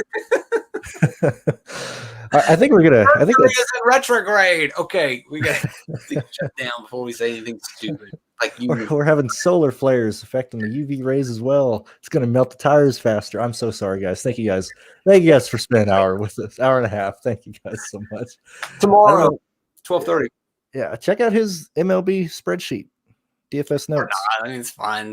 I think we're gonna. I think it's in retrograde. Okay, we got to shut down before we say anything stupid. Like we're having solar flares affecting the UV rays as well. It's gonna melt the tires faster. I'm so sorry, guys. Thank you guys for spending an hour with us, hour and a half. Thank you guys so much. Tomorrow, 12:30. Yeah, check out his MLB spreadsheet, DFS notes. I mean, it's fine.